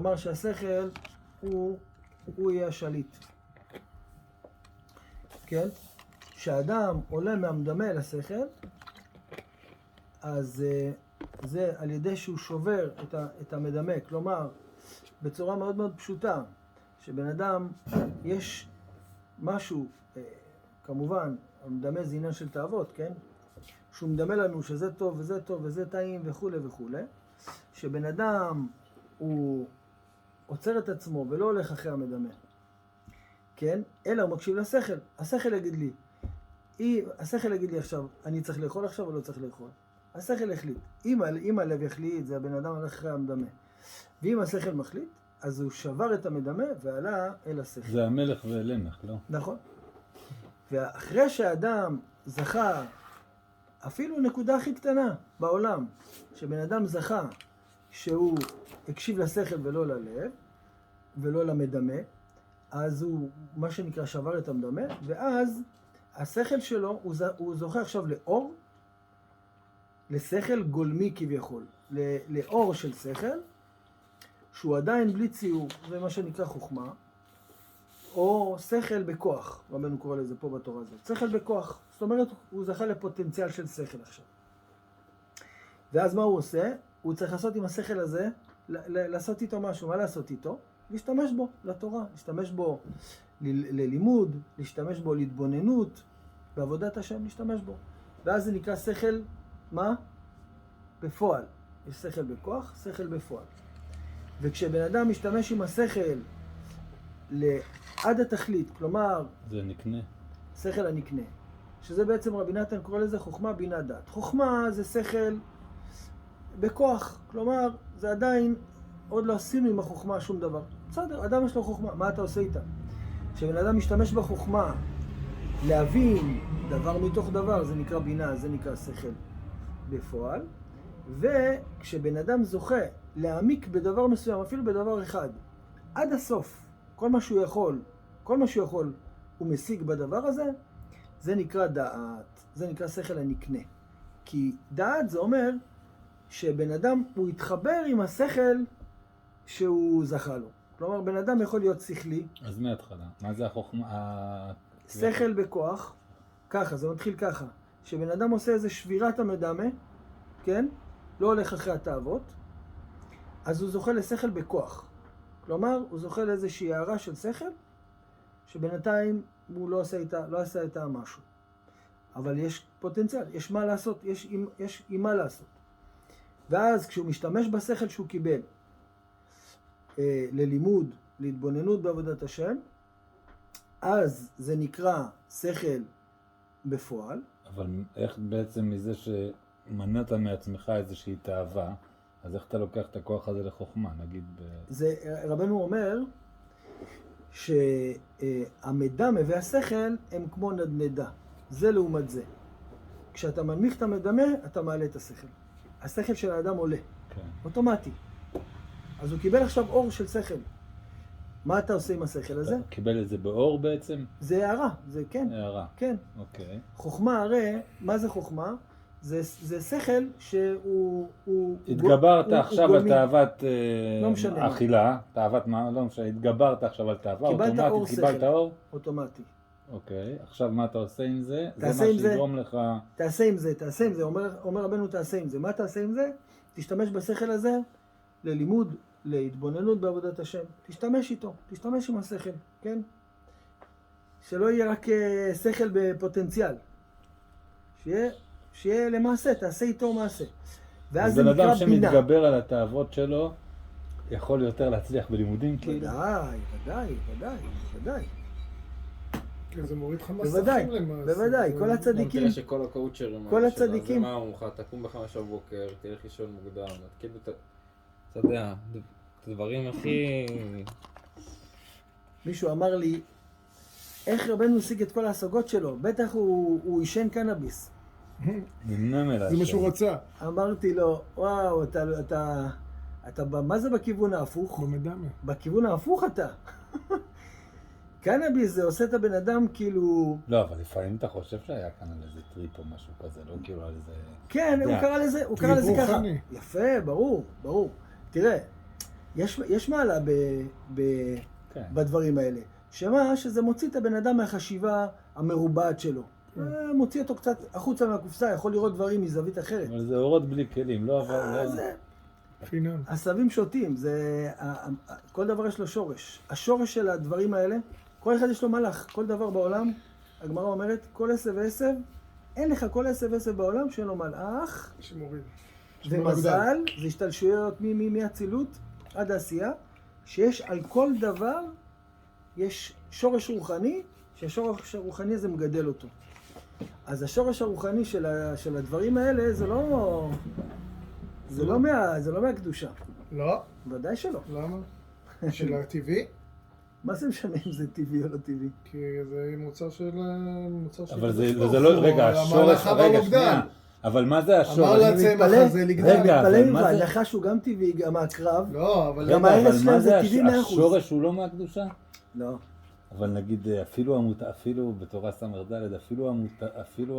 כלומר שהשכל הוא יהיה השליט. כן? כשאדם עולה מהמדמה אל השכל, אז זה על ידי שהוא שובר את המדמה. כלומר, בצורה מאוד מאוד פשוטה, שבן אדם יש משהו, כמובן, המדמה זה עניין של תאוות, כן? שהוא מדמה לנו שזה טוב וזה טוב וזה טעים וכו' וכו'. שבן אדם הוא עוצר את עצמו ולא הולך אחרי המדמה. כן? אלא הוא מקשיב לשכל. השכל יגיד לי עכשיו, אני צריך לאכול עכשיו או לא צריך לאכול? השכל החליט. אם הלב יחליט, זה הבן אדם הולך אחרי המדמה. ואם השכל מחליט, אז הוא שבר את המדמה ועלה אל השכל. זה המלך ואלמך, לא? נכון. ואחרי שהאדם זכה, אפילו נקודה הכי קטנה בעולם, שבן אדם זכה שהוא הקשיב לשכל ולא ללב, ולא למדמה, אז הוא, מה שנקרא, שבר את המדמה, ואז השכל שלו, הוא זוכה עכשיו לאור, לשכל גולמי כביכול, לאור של שכל, שהוא עדיין בלי ציור, זה מה שנקרא חוכמה, או שכל בכוח, רבנו קורא לזה פה בתורה הזאת, שכל בכוח, זאת אומרת, הוא זכה לפוטנציאל של שכל עכשיו. ואז מה הוא עושה? הוא צריך לעשות עם השכל הזה, לעשות איתו משהו. מה לעשות איתו? להשתמש בו לתורה, להשתמש בו ללימוד, להשתמש בו להתבוננות, בעבודת השם להשתמש בו. ואז זה נקרא שכל, מה? בפועל. יש שכל בכוח, שכל בפועל. וכשבן אדם משתמש עם השכל עד התכלית, כלומר... זה נקנה. שכל הנקנה. שזה בעצם רבי נתן קורא לזה חוכמה בינה דת. חוכמה זה שכל בכוח, כלומר זה עדיין עוד לא עשינו עם החוכמה שום דבר. בסדר, אדם יש לו חוכמה, מה אתה עושה איתה? כשבן אדם משתמש בחוכמה להבין דבר מתוך דבר, זה נקרא בינה, זה נקרא שכל בפועל. וכשבן אדם זוכה להעמיק בדבר מסוים, אפילו בדבר אחד, עד הסוף, כל מה שהוא יכול הוא משיג בדבר הזה, זה נקרא דעת, זה נקרא שכל הנקנה. כי דעת זה אומר שבן אדם הוא יתחבר עם השכל שהוא זכה לו. כלומר, בן אדם יכול להיות שכלי. אז מההתחלה, מה זה החוכמה? שכל בכוח, ככה, זה מתחיל ככה. שבן אדם עושה איזה שבירת המדמה, כן? לא הולך אחרי התאוות, אז הוא זוכה לשכל בכוח. כלומר, הוא זוכה לאיזושהי הערה של שכל, שבינתיים הוא לא עשה איתה משהו. אבל יש פוטנציאל, יש מה לעשות, יש עם מה לעשות. ואז כשהוא משתמש בשכל שהוא קיבל ללימוד, להתבוננות בעבודת השם, אז זה נקרא שכל בפועל. אבל איך בעצם מזה שמנעת מעצמך איזושהי תאווה, אז איך אתה לוקח את הכוח הזה לחוכמה, נגיד זה, רבנו אומר שהמדמה והשכל הם כמו נדנדה, זה לעומת זה. כשאתה מנמיך את המדמה, אתה מעלה את השכל. השכל של האדם עולה, כן. אוטומטי. אז הוא קיבל עכשיו אור של שכל. מה אתה עושה עם השכל הזה? אתה קיבל את זה באור בעצם? זה הערה, זה כן. הערה. כן. אוקיי. חוכמה הרי, מה זה חוכמה? זה שכל שהוא... התגברת עכשיו על תאוות אכילה, תאוות מה? לא משנה, התגברת עכשיו על תאווה, אוטומטית קיבלת אור? אוטומטי. אוקיי, עכשיו מה אתה עושה עם זה? זה מה שיגרום לך... תעשה עם זה, אומר רבנו תעשה עם זה. מה תעשה עם זה? תשתמש בשכל הזה ללימוד, להתבוננות בעבודת השם. תשתמש איתו, תשתמש עם השכל, כן? שלא יהיה רק שכל בפוטנציאל. שיהיה למעשה, תעשה איתו מעשה. ואז זה נקרא בינה. בן אדם שמתגבר על התאוות שלו, יכול יותר להצליח בלימודים כאילו? ודאי. זה מוריד לך מסכים למעשה. בוודאי, כל הצדיקים. תראה שכל הקואוצ'רים, כל הצדיקים. מה אומרים לך, תקום ב5 בבוקר, תלך לישון מוקדם, כאילו אתה יודע, הדברים הכי... מישהו אמר לי, איך רבנו השיג את כל ההשגות שלו? בטח הוא ישן קנאביס. זה מה שהוא רצה. אמרתי לו, וואו, אתה מה זה בכיוון ההפוך? במדמה. בכיוון ההפוך אתה. קנאביס זה עושה את הבן אדם כאילו... לא, אבל לפעמים אתה חושב שהיה כאן על איזה טריפ או משהו כזה, לא כאילו על איזה... כן, הוא קרא לזה ככה. יפה, ברור. תראה, יש מעלה בדברים האלה. שזה מוציא את הבן אדם מהחשיבה המרובעת שלו. מוציא אותו קצת החוצה מהקופסה, יכול לראות דברים מזווית אחרת. אבל זה אורות בלי כלים, לא אבל... עשבים שוטים, כל דבר יש לו שורש. השורש של הדברים האלה, כל אחד יש לו מלאך, כל דבר בעולם, הגמרא אומרת, כל עשב ועשב, אין לך כל עשב ועשב בעולם שאין לו מלאך. שמוריד. ומזל, זה השתלשלויות מהצילות עד העשייה, שיש על כל דבר, יש שורש רוחני, שהשורש הרוחני הזה מגדל אותו. אז השורש הרוחני של הדברים האלה, זה לא מהקדושה. לא? ודאי שלא. למה? של הטבעי? מה זה משנה אם זה טבעי או לא טבעי? כי זה מוצר של... אבל זה לא... רגע, השורש... רגע, שנייה. אבל מה זה השורש? אמר לצמח הזה לגדל. רגע, מתפלא ממך, הנחש הוא גם טבעי, גם הקרב. לא, אבל... גם הארץ שלהם זה טבעי 100%. השורש הוא לא מהקדושה? לא. אבל נגיד, אפילו בתורה ס"ד, אפילו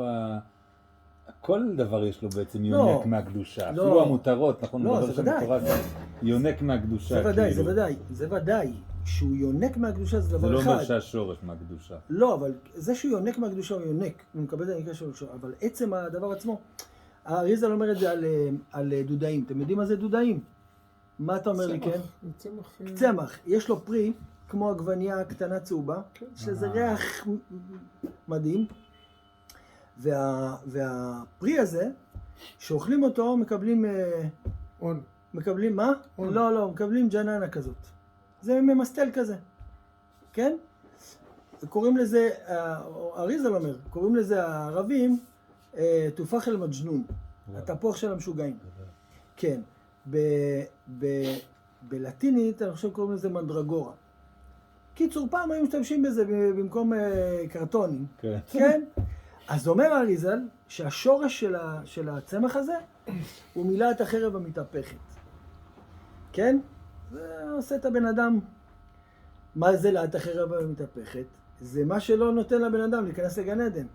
כל דבר יש לו בעצם יונק מהקדושה. אפילו המותרות, נכון? לא, זה ודאי. יונק מהקדושה. זה ודאי. שהוא יונק מהקדושה זה דבר אחד. זה לא אומר שהשורש מהקדושה. לא, אבל זה שהוא יונק מהקדושה הוא יונק. הוא מקבל את הנקרא שלו. אבל עצם הדבר עצמו, האריז"ל אומר את זה על דודאים. אתם יודעים מה זה דודאים? מה אתה אומר לי, כן? צמח. יש לו פרי, כמו עגבנייה קטנה צהובה, שזה ריח מדהים. והפרי הזה, שאוכלים אותו, מקבלים... מקבלים מה? לא, מקבלים ג'ננה כזאת. זה ממסטל כזה, כן? קוראים לזה, אריז"ל אומר, קוראים לזה הערבים, תופח אל מג'נון, התפוח של המשוגעים. כן, בלטינית אני חושב קוראים לזה מנדרגורה. קיצור, פעם היו משתמשים בזה במקום קרטונים, כן? אז אומר אריז"ל שהשורש של הצמח הזה הוא מילא את החרב המתהפכת, כן? זה עושה את הבן אדם. מה זה להט החרב המתהפכת? זה מה שלא נותן לבן אדם להיכנס לגן עדן.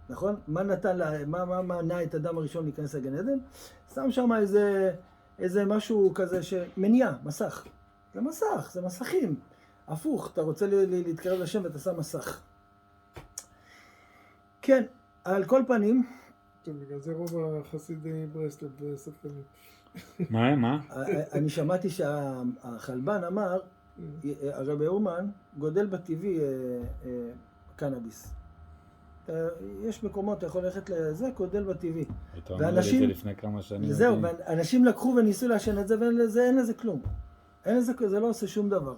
נכון? מה מנע את האדם הראשון להיכנס לגן עדן? שם שם איזה משהו כזה שמניע, מסך. זה מסך, זה מסכים. הפוך, אתה רוצה להתקרב לשם ואתה שם מסך. כן, על כל פנים... טוב, בגלל זה רוב החסידי ברסלב ספקנים. מה? אני שמעתי שהחלבן אמר, הרבי אומן גודל בטבעי קנאביס. יש מקומות, אתה יכול ללכת לזה, גודל בטבעי. אתה אומר לי את זה לפני כמה שנים. זהו, אנשים לקחו וניסו לעשן את זה, ואין לזה כלום. זה לא עושה שום דבר.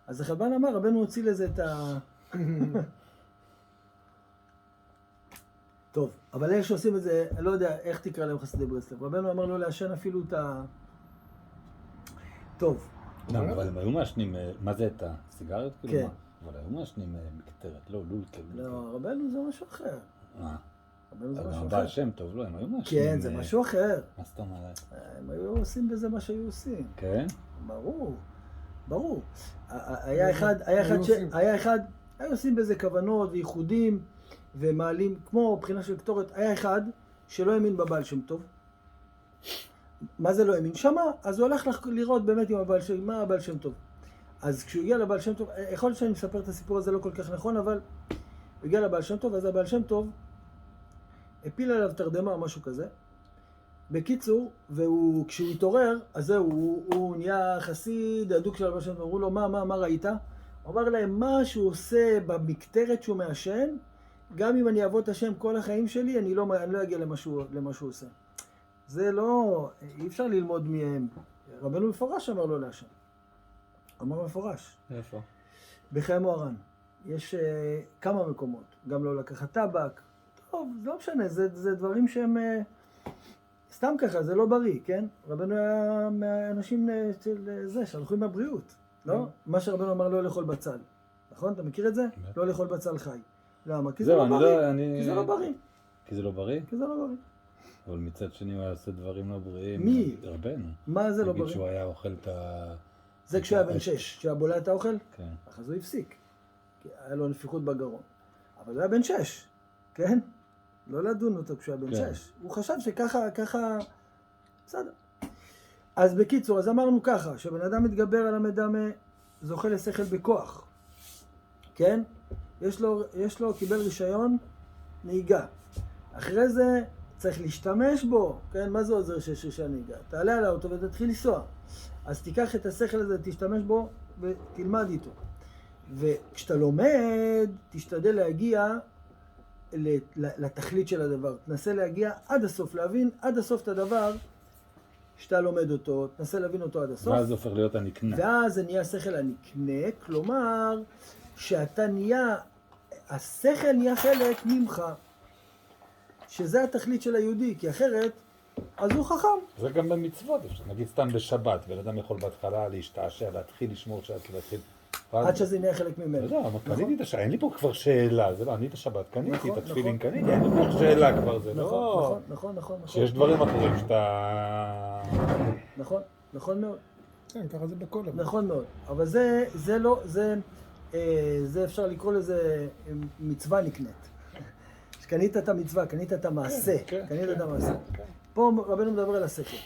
אז החלבן אמר, רבנו הוציא לזה את ה... טוב, אבל אלה שעושים את זה, אני לא יודע איך תקרא להם חסידי ברסלב. רבנו אמר לו לעשן אפילו את ה... טוב. לא, אבל הם היו מעשנים, מה זה את הסיגריות? כן. אבל היו מעשנים מקטרת, לא לולקה. לא, רבנו זה משהו אחר. רבנו זה משהו אחר. הבעל שם טוב, לא, הם היו מעשנים. כן, זה משהו אחר. מה זאת אומרת? הם היו עושים בזה מה שהיו עושים. כן? ברור. היה אחד, היו עושים בזה כוונות וייחודים. ומעלים, כמו בחינה של קטורת, היה אחד שלא האמין בבעל שם טוב. מה זה לא האמין? שמה, אז הוא הלך לראות באמת מה הבעל שם טוב. אז כשהוא הגיע לבעל שם טוב, יכול להיות שאני מספר את הסיפור הזה לא כל כך נכון, אבל הוא הגיע לבעל שם טוב, אז הבעל שם טוב הפיל עליו תרדמה או משהו כזה. בקיצור, וכשהוא התעורר, אז זהו, הוא נהיה חסיד, הדוק של הבעל שם טוב, אמרו לו, מה ראית? הוא אמר להם, מה שהוא עושה במקטרת שהוא מעשן, גם אם אני אעבוד את השם כל החיים שלי, אני לא אגיע למה שהוא עושה. זה לא, אי אפשר ללמוד מהם. רבנו מפורש אמר לו לעשן. אמר מפורש. איפה? בחיי מוהר"ן. יש כמה מקומות. גם לא לקחת טבק. טוב, זה לא משנה, זה דברים שהם סתם ככה, זה לא בריא, כן? רבנו היה מהאנשים של זה, שהלכו עם הבריאות. לא? מה שרבנו אמר לא לאכול בצל. נכון? אתה מכיר את זה? לא לאכול בצל חי. למה? כי זה לא בריא. כי זה לא בריא. כי זה לא בריא? כי זה לא בריא. אבל מצד שני הוא היה עושה דברים לא בריאים. מי? רבנו. מה זה לא בריא? נגיד שהוא היה אוכל את ה... זה כשהוא היה בן 6, כשהוא היה בולע את האוכל? כן. אז הוא הפסיק. כי היה לו נפיחות בגרון. אבל הוא היה בן 6, כן? לא לדון אותו כשהוא היה בן 6. הוא חשב שככה... בסדר. אז בקיצור, אז אמרנו ככה, שבן אדם מתגבר על המדמה, זוכה לשכל בכוח. כן? יש לו קיבל רישיון נהיגה. אחרי זה צריך להשתמש בו. כן? מה זה עוזר שיש רישיון נהיגה? תעלה על האוטו ותתחיל לנסוע. אז תיקח את השכל הזה, תשתמש בו ותלמד איתו. וכשאתה לומד, תשתדל להגיע לתכלית של הדבר. תנסה להגיע עד הסוף, להבין עד הסוף את הדבר שאתה לומד אותו, תנסה להבין אותו עד הסוף. ואז זה הופך להיות הנקנה. ואז זה נהיה שכל הנקנה, כלומר שאתה נהיה, השכל נהיה חלק ממך, שזה התכלית של היהודי, כי אחרת, אז הוא חכם. זה גם במצוות, נגיד סתם בשבת, בן אדם יכול בהתחלה להשתעשע, להתחיל לשמור שבת, להתחיל... עד שזה נהיה חלק ממנו. לא, אבל קניתי את השבת, אין לי פה כבר שאלה, זה לא, אני את השבת קניתי, את התפילין קניתי, אין לי פה שאלה כבר, זה לא... נכון. שיש דברים אחרים שאתה... נכון מאוד. כן, ככה זה בכל דבר. נכון מאוד, אבל זה לא, זה אפשר לקרוא לזה מצווה נקנית. שקנית את המצווה, קנית את המעשה, קנית את המעשה. פה רבנו מדבר על השכל.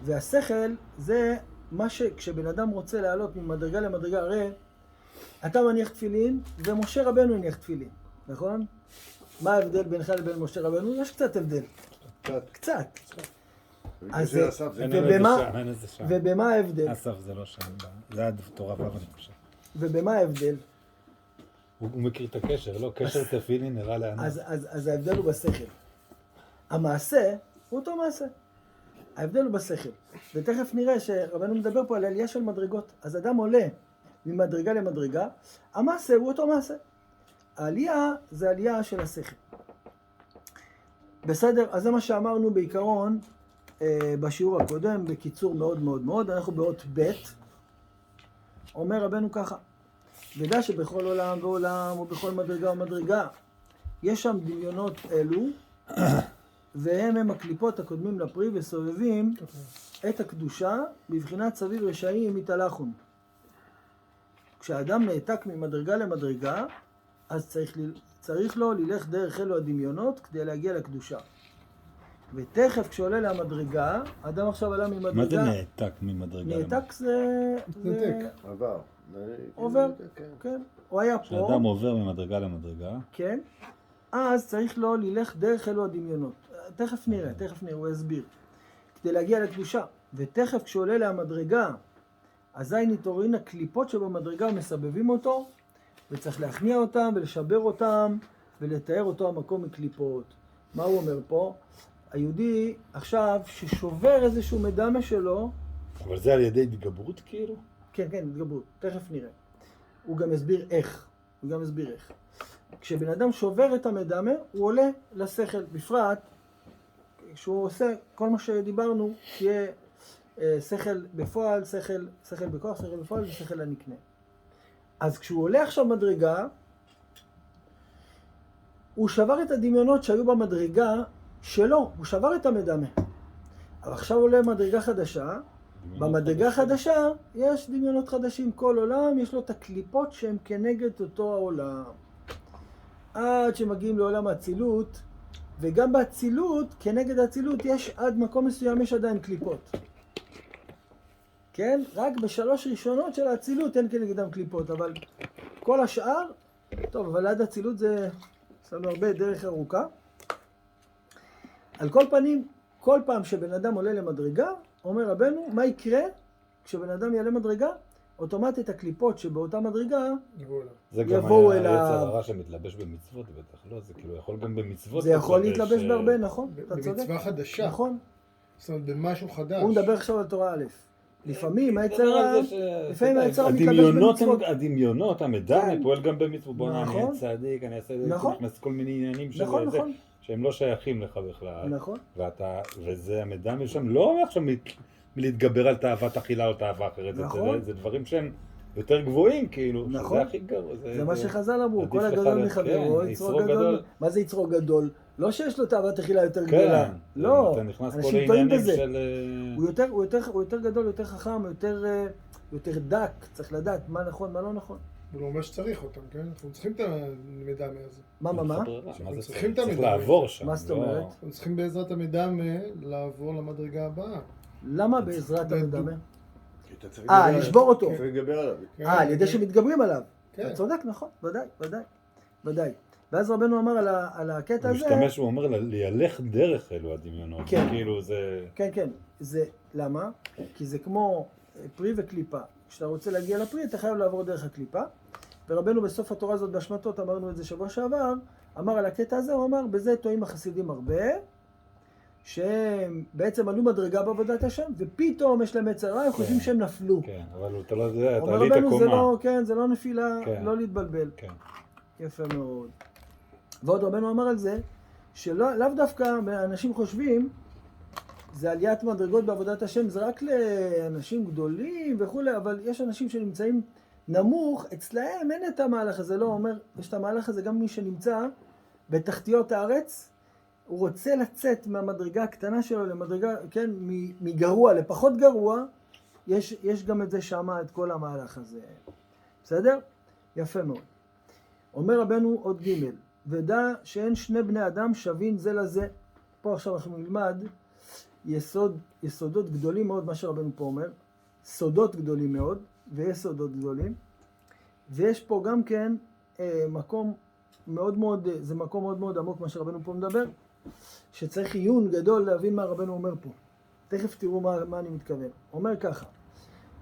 והשכל זה מה שכשבן אדם רוצה לעלות ממדרגה למדרגה, הרי אתה מניח תפילין ומשה רבנו מניח תפילין, נכון? מה ההבדל בינך לבין משה רבנו? יש קצת הבדל. קצת. אז ובמה ההבדל? אסף זה לא שם, זה עד תורה ו' אני חושב. ובמה ההבדל? הוא מכיר את הקשר, לא? קשר תפילין נראה לענות. אז ההבדל הוא בשכל. המעשה הוא אותו מעשה. ההבדל הוא בשכל. ותכף נראה שרבנו מדבר פה על עלייה של מדרגות. אז אדם עולה ממדרגה למדרגה, המעשה הוא אותו מעשה. העלייה זה עלייה של השכל. בסדר? אז זה מה שאמרנו בעיקרון בשיעור הקודם, בקיצור מאוד מאוד מאוד. אנחנו באות ב', אומר רבנו ככה, ודע שבכל עולם ועולם ובכל מדרגה ומדרגה יש שם דמיונות אלו, והם הקליפות הקודמים לפרי וסובבים את הקדושה בבחינת סביב רשעים מתהלכון. כשאדם נעתק ממדרגה למדרגה, אז צריך לו ללך דרך אלו הדמיונות כדי להגיע לקדושה. ותכף כשעולה למדרגה, אדם עכשיו עלה ממדרגה... מה זה נעתק ממדרגה? נעתק זה... עבר. עובר, כן. הוא היה פה. כשאדם עובר ממדרגה למדרגה. כן. אז צריך לו ללך דרך אלו הדמיונות. תכף נראה, הוא יסביר. כדי להגיע לקדושה. ותכף כשעולה למדרגה, אזי נתעוררין הקליפות שבמדרגה מסבבים אותו, וצריך להכניע אותם ולשבר אותם, ולתאר אותו המקום מקליפות. מה הוא אומר פה? היהודי עכשיו ששובר איזשהו מדמה שלו... אבל זה על ידי התגברות כאילו? כן, התגברות. תכף נראה. הוא גם יסביר איך. כשבן אדם שובר את המדמה, הוא עולה לשכל. בפרט, כשהוא עושה כל מה שדיברנו, תהיה שכל בפועל, שכל בכוח, שכל בפועל ושכל הנקנה. אז כשהוא עולה עכשיו מדרגה, הוא שבר את הדמיונות שהיו במדרגה שלו, הוא שבר את המדמה. אבל עכשיו עולה מדרגה חדשה, במדרגה חדשה יש דמיונות חדשים. כל עולם יש לו את הקליפות שהן כנגד אותו העולם. עד שמגיעים לעולם האצילות, וגם באצילות, כנגד האצילות יש עד מקום מסוים יש עדיין קליפות. כן? רק בשלוש ראשונות של האצילות אין כנגדם קליפות, אבל כל השאר, טוב, אבל עד האצילות זה, יש לנו הרבה דרך ארוכה. על כל פנים, כל פעם שבן אדם עולה למדרגה, אומר רבנו, מה יקרה כשבן אדם יעלה מדרגה? אוטומטית הקליפות שבאותה מדרגה יבואו אליו. זה גם היצר הרע שמתלבש במצוות בטח, לא? זה כאילו יכול גם במצוות. זה יכול להתלבש בהרבה, נכון? אתה צודק. במצווה חדשה. נכון. זאת אומרת, במשהו חדש. הוא מדבר עכשיו על תורה א'. לפעמים היצר מתלבש במצוות. הדמיונות, המדמה פועל גם במצוות. בוא נהיה צדיק, אני אעשה את זה, נכנס כל מיני עניינים של זה, שהם לא שייכים לך בכלל. נכון. וזה המדמה שם לא עכשיו מלהתגבר על תאוות אכילה או תאווה אחרת. נכון. זה דברים שהם יותר גבוהים, כאילו. נכון. זה הכי גרוע. זה מה שחז"ל אמרו, כל הגדול מחברו, יצרו גדול. מה זה יצרו גדול? לא שיש לו תאוות אכילה יותר גדולה. לא, אנשים טועים בזה. הוא יותר גדול, יותר חכם, יותר דק, צריך לדעת מה נכון, מה לא נכון. הוא לא אומר שצריך אותם, כן? אנחנו צריכים את המדמה הזה. מה? אנחנו צריכים את המדמה. צריך לעבור שם. מה זאת אומרת? אנחנו צריכים בעזרת המדמה לעבור למדרגה הבאה. למה בעזרת המדמה? כי אתה צריך לדבר עליו. לשבור אותו. צריך לדבר עליו. על ידי שמתגברים עליו. כן. אתה צודק, נכון, ודאי. ואז רבנו אמר על הקטע הזה... הוא אומר לילך דרך אלו הדמיונות. כן. כאילו זה... כן. זה, למה? כי זה כמו פרי וקליפה. כשאתה רוצה להגיע לפרי, אתה חייב לעבור דרך הקליפה. ורבנו בסוף התורה הזאת בהשמטות, אמרנו את זה שבוע שעבר, אמר על הקטע הזה, הוא אמר, בזה טועים החסידים הרבה, שהם בעצם עלו מדרגה בעבודת השם, ופתאום יש להם יצר רע, הם חושבים שהם נפלו. כן, אבל אתה לא יודע, אתה אומר עלית רבנו, קומה. זה לא נפילה, כן. לא להתבלבל. כן. יפה מאוד. ועוד רבנו אמר על זה, שלאו דווקא אנשים חושבים, זה עליית מדרגות בעבודת השם, זה רק לאנשים גדולים וכו', אבל יש אנשים שנמצאים נמוך, אצלהם אין את המהלך הזה, לא אומר, יש את המהלך הזה גם מי שנמצא בתחתיות הארץ, הוא רוצה לצאת מהמדרגה הקטנה שלו למדרגה, כן, מגרוע לפחות גרוע, יש גם את זה שמה, את כל המהלך הזה. בסדר? יפה מאוד. אומר רבנו עוד ג' ודע שאין שני בני אדם שווים זה לזה. פה עכשיו אנחנו נלמד יסודות גדולים מאוד, מה שרבנו פה אומר, סודות גדולים מאוד, ויסודות גדולים, ויש פה גם כן מקום מאוד מאוד, זה מקום מאוד מאוד עמוק מה שרבנו פה מדבר, שצריך עיון גדול להבין מה רבנו אומר פה. תכף תראו מה אני מתכוון. אומר ככה,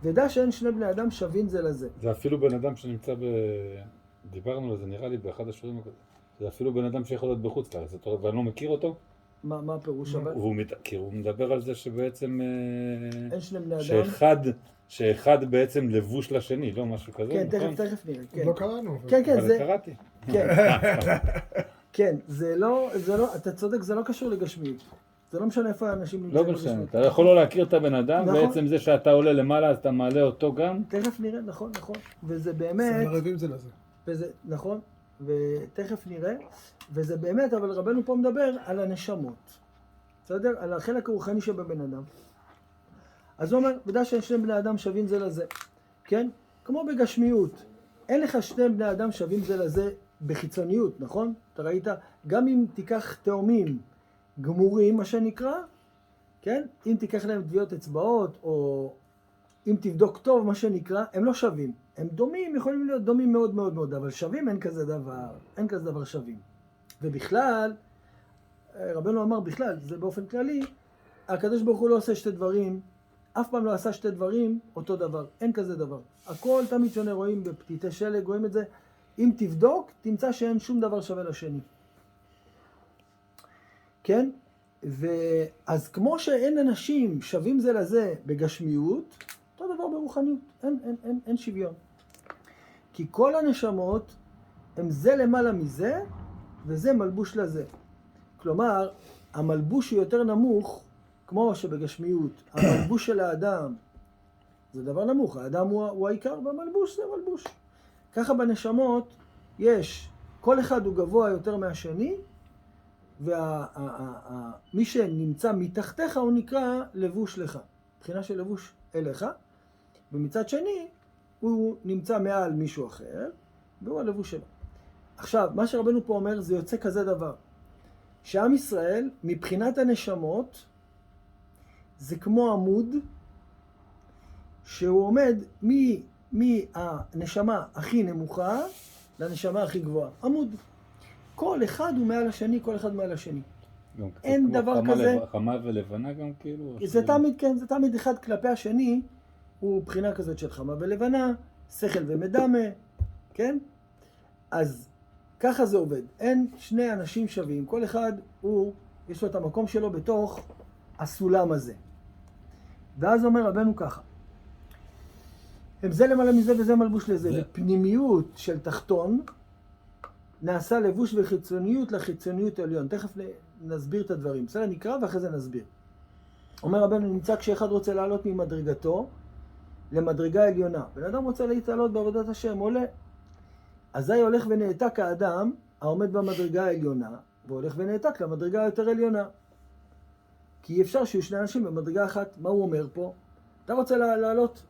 ודע שאין שני בני אדם שווים זה לזה. זה אפילו בן אדם שנמצא דיברנו על זה נראה לי באחד השיעורים, זה אפילו בן אדם שיכול להיות בחוץ לארץ, ואני לא מכיר אותו. מה הפירוש אבל? כי הוא מדבר על זה שבעצם... אין שני בני אדם. שאחד בעצם לבוש לשני, לא משהו כזה, כן, נכון? תכף נראה. לא קראנו. כן, אבל זה... קראתי. כן, זה לא, אתה צודק, זה לא קשור לגשמיות. זה לא משנה איפה האנשים נמצאים לא משנה, אתה יכול לא להכיר את הבן אדם, נכון. בעצם זה שאתה עולה למעלה, אז אתה מעלה אותו גם. תכף נראה, נכון. וזה באמת... ערבים זה לזה. וזה, נכון, ותכף נראה. וזה באמת, אבל רבנו פה מדבר על הנשמות. בסדר? על החלק הרוחני שבבן אדם. אז הוא אומר, ודע שאין שני בני אדם שווים זה לזה. כן? כמו בגשמיות. אין לך שני בני אדם שווים זה לזה בחיצוניות, נכון? אתה ראית? גם אם תיקח תאומים גמורים, מה שנקרא, כן? אם תיקח להם טביעות אצבעות, או אם תבדוק טוב, מה שנקרא, הם לא שווים. הם דומים, יכולים להיות דומים מאוד מאוד מאוד, אבל שווים אין כזה דבר. אין כזה דבר שווים. ובכלל, רבנו אמר בכלל, זה באופן כללי, הקדוש ברוך הוא לא עושה שתי דברים, אף פעם לא עשה שתי דברים אותו דבר. אין כזה דבר. הכל תמיד שונה, רואים בפתיתי שלג, רואים את זה. אם תבדוק, תמצא שאין שום דבר שווה לשני. כן? ואז כמו שאין אנשים שווים זה לזה בגשמיות, אותו דבר ברוחניות. אין שוויון. כי כל הנשמות הם זה למעלה מזה, וזה מלבוש לזה. כלומר, המלבוש הוא יותר נמוך, כמו שבגשמיות, המלבוש של האדם זה דבר נמוך, האדם הוא העיקר, והמלבוש זה מלבוש. ככה בנשמות יש, כל אחד הוא גבוה יותר מהשני, ומי שנמצא מתחתיך הוא נקרא לבוש לך, מבחינה של לבוש אליך, ומצד שני הוא נמצא מעל מישהו אחר, והוא הלבוש שלו. עכשיו, מה שרבנו פה אומר זה יוצא כזה דבר, שעם ישראל מבחינת הנשמות זה כמו עמוד שהוא עומד מהנשמה הכי נמוכה לנשמה הכי גבוהה. עמוד. כל אחד הוא מעל השני, כל אחד מעל השני. אין דבר כזה. חמה ולבנה גם כאילו? זה תמיד, כן, זה תמיד אחד כלפי השני, הוא בחינה כזאת של חמה ולבנה, שכל ומדמה, כן? אז ככה זה עובד. אין שני אנשים שווים, כל אחד יש לו את המקום שלו בתוך הסולם הזה. ואז אומר רבנו ככה, הם זה למעלה מזה וזה מלבוש לזה. בפנימיות של תחתון נעשה לבוש וחיצוניות לחיצוניות העליון. תכף נסביר את הדברים. בסדר, נקרא ואחרי זה נסביר. אומר רבנו, נמצא כשאחד רוצה לעלות ממדרגתו למדרגה עליונה. בן אדם רוצה להתעלות בעבודת השם, עולה. אזי הולך ונעתק האדם העומד במדרגה העליונה, והולך ונעתק למדרגה היותר עליונה. כי אי אפשר שיהיו שני אנשים במדרגה אחת. מה הוא אומר פה? אתה רוצה לעלות?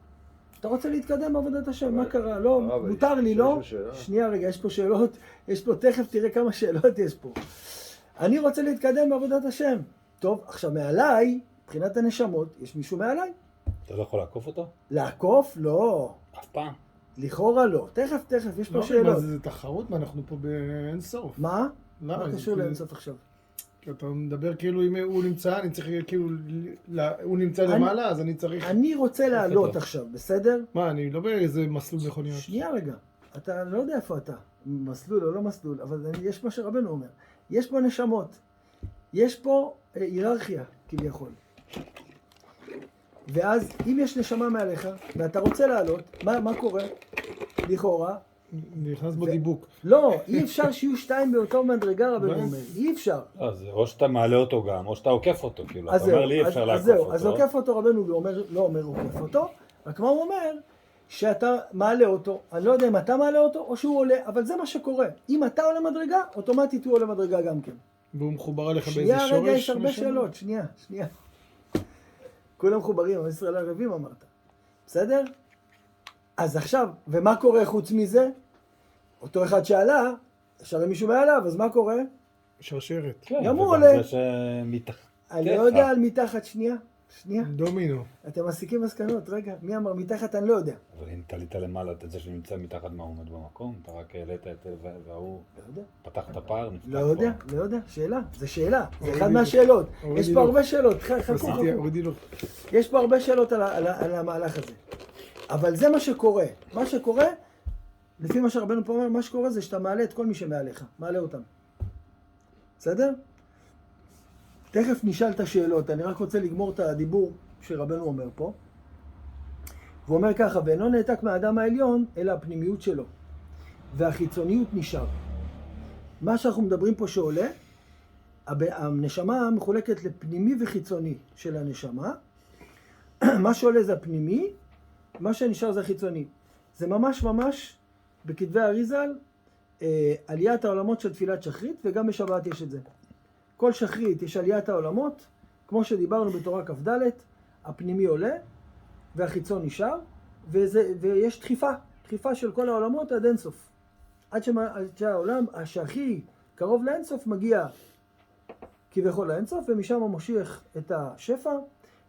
אתה רוצה להתקדם בעבודת השם, מה קרה? לא, מותר לי, לא? שנייה רגע, יש פה שאלות, יש פה, תכף תראה כמה שאלות יש פה. אני רוצה להתקדם בעבודת השם. טוב, עכשיו מעליי מבחינת הנשמות, יש מישהו מעליי. אתה לא יכול לעקוף אותו? לעקוף? לא. אף פעם. לכאורה לא. תכף, יש פה לא, שאלות. מה זה תחרות? מה, אנחנו פה באין סוף. מה? למה? מה קשור לאינסוף עכשיו? כי אתה מדבר כאילו אם הוא נמצא, אני צריך כאילו, הוא נמצא למעלה, אז אני צריך... אני רוצה לעלות עכשיו, בסדר? מה, אני לא באיזה מסלול מכוניות. שנייה רגע. אתה לא יודע איפה אתה. מסלול או לא מסלול, אבל יש מה שרבנו אומר. יש פה נשמות. יש פה היררכיה, כביכול. ואז, אם יש נשמה מעליך, ואתה רוצה לעלות, מה קורה? לכאורה. נכנס בו דיבוק. לא, אי אפשר שיהיו שתיים באותו מדרגה, רבנו אומר. אי אפשר. זה או שאתה מעלה אותו גם, או שאתה עוקף אותו, כאילו. אתה אומר לי אי אפשר לעקוף אותו. אז עוקף אותו רבנו, לא אומר עוקף אותו, רק מה הוא אומר? שאתה מעלה אותו, אני לא יודע אם אתה מעלה אותו או שהוא עולה, אבל זה מה שקורה. אם אתה עולה מדרגה, אוטומטית הוא עולה מדרגה גם כן. והוא מחובר עליך באיזה שנייה, שורש? רגע, יש הרבה שאלות, שנייה. כולם מחוברים, עם ישראל הערבים אמרת. בסדר? אז עכשיו, ומה קורה חוץ מזה? אותו אחד שעלה, שרה מישהו מעליו, אז מה קורה? שרשרת. גם הוא עולה. אני לא יודע על מתחת, שנייה. דומינו. אתם מסיקים מסקנות, רגע, מי אמר מתחת אני לא יודע. אבל אם תלית למעלה את זה שנמצא מתחת מה עומד במקום, אתה רק העלית את זה והוא פתח את הפער, נפתח פה. לא יודע, שאלה, זה שאלה, זה אחד מהשאלות. יש פה הרבה שאלות, יש פה הרבה שאלות על המהלך הזה. אבל זה מה שקורה. מה שקורה, לפי מה שרבנו פה אומר, מה שקורה זה שאתה מעלה את כל מי שמעליך, מעלה אותם. בסדר? תכף נשאל את השאלות, אני רק רוצה לגמור את הדיבור שרבנו אומר פה. הוא אומר ככה, ואינו נעתק מהאדם העליון, אלא הפנימיות שלו. והחיצוניות נשאר. מה שאנחנו מדברים פה שעולה, הנשמה מחולקת לפנימי וחיצוני של הנשמה. מה שעולה זה הפנימי, מה שנשאר זה החיצוני. זה ממש בכתבי האריז"ל, עליית העולמות של תפילת שחרית, וגם בשבת יש את זה. כל שחרית יש עליית העולמות, כמו שדיברנו בתורה כ"ד, הפנימי עולה והחיצון נשאר, ויש דחיפה של כל העולמות עד אינסוף. עד שהעולם שהכי קרוב לאינסוף מגיע כביכול לאינסוף, ומשם הוא מושיך את השפע,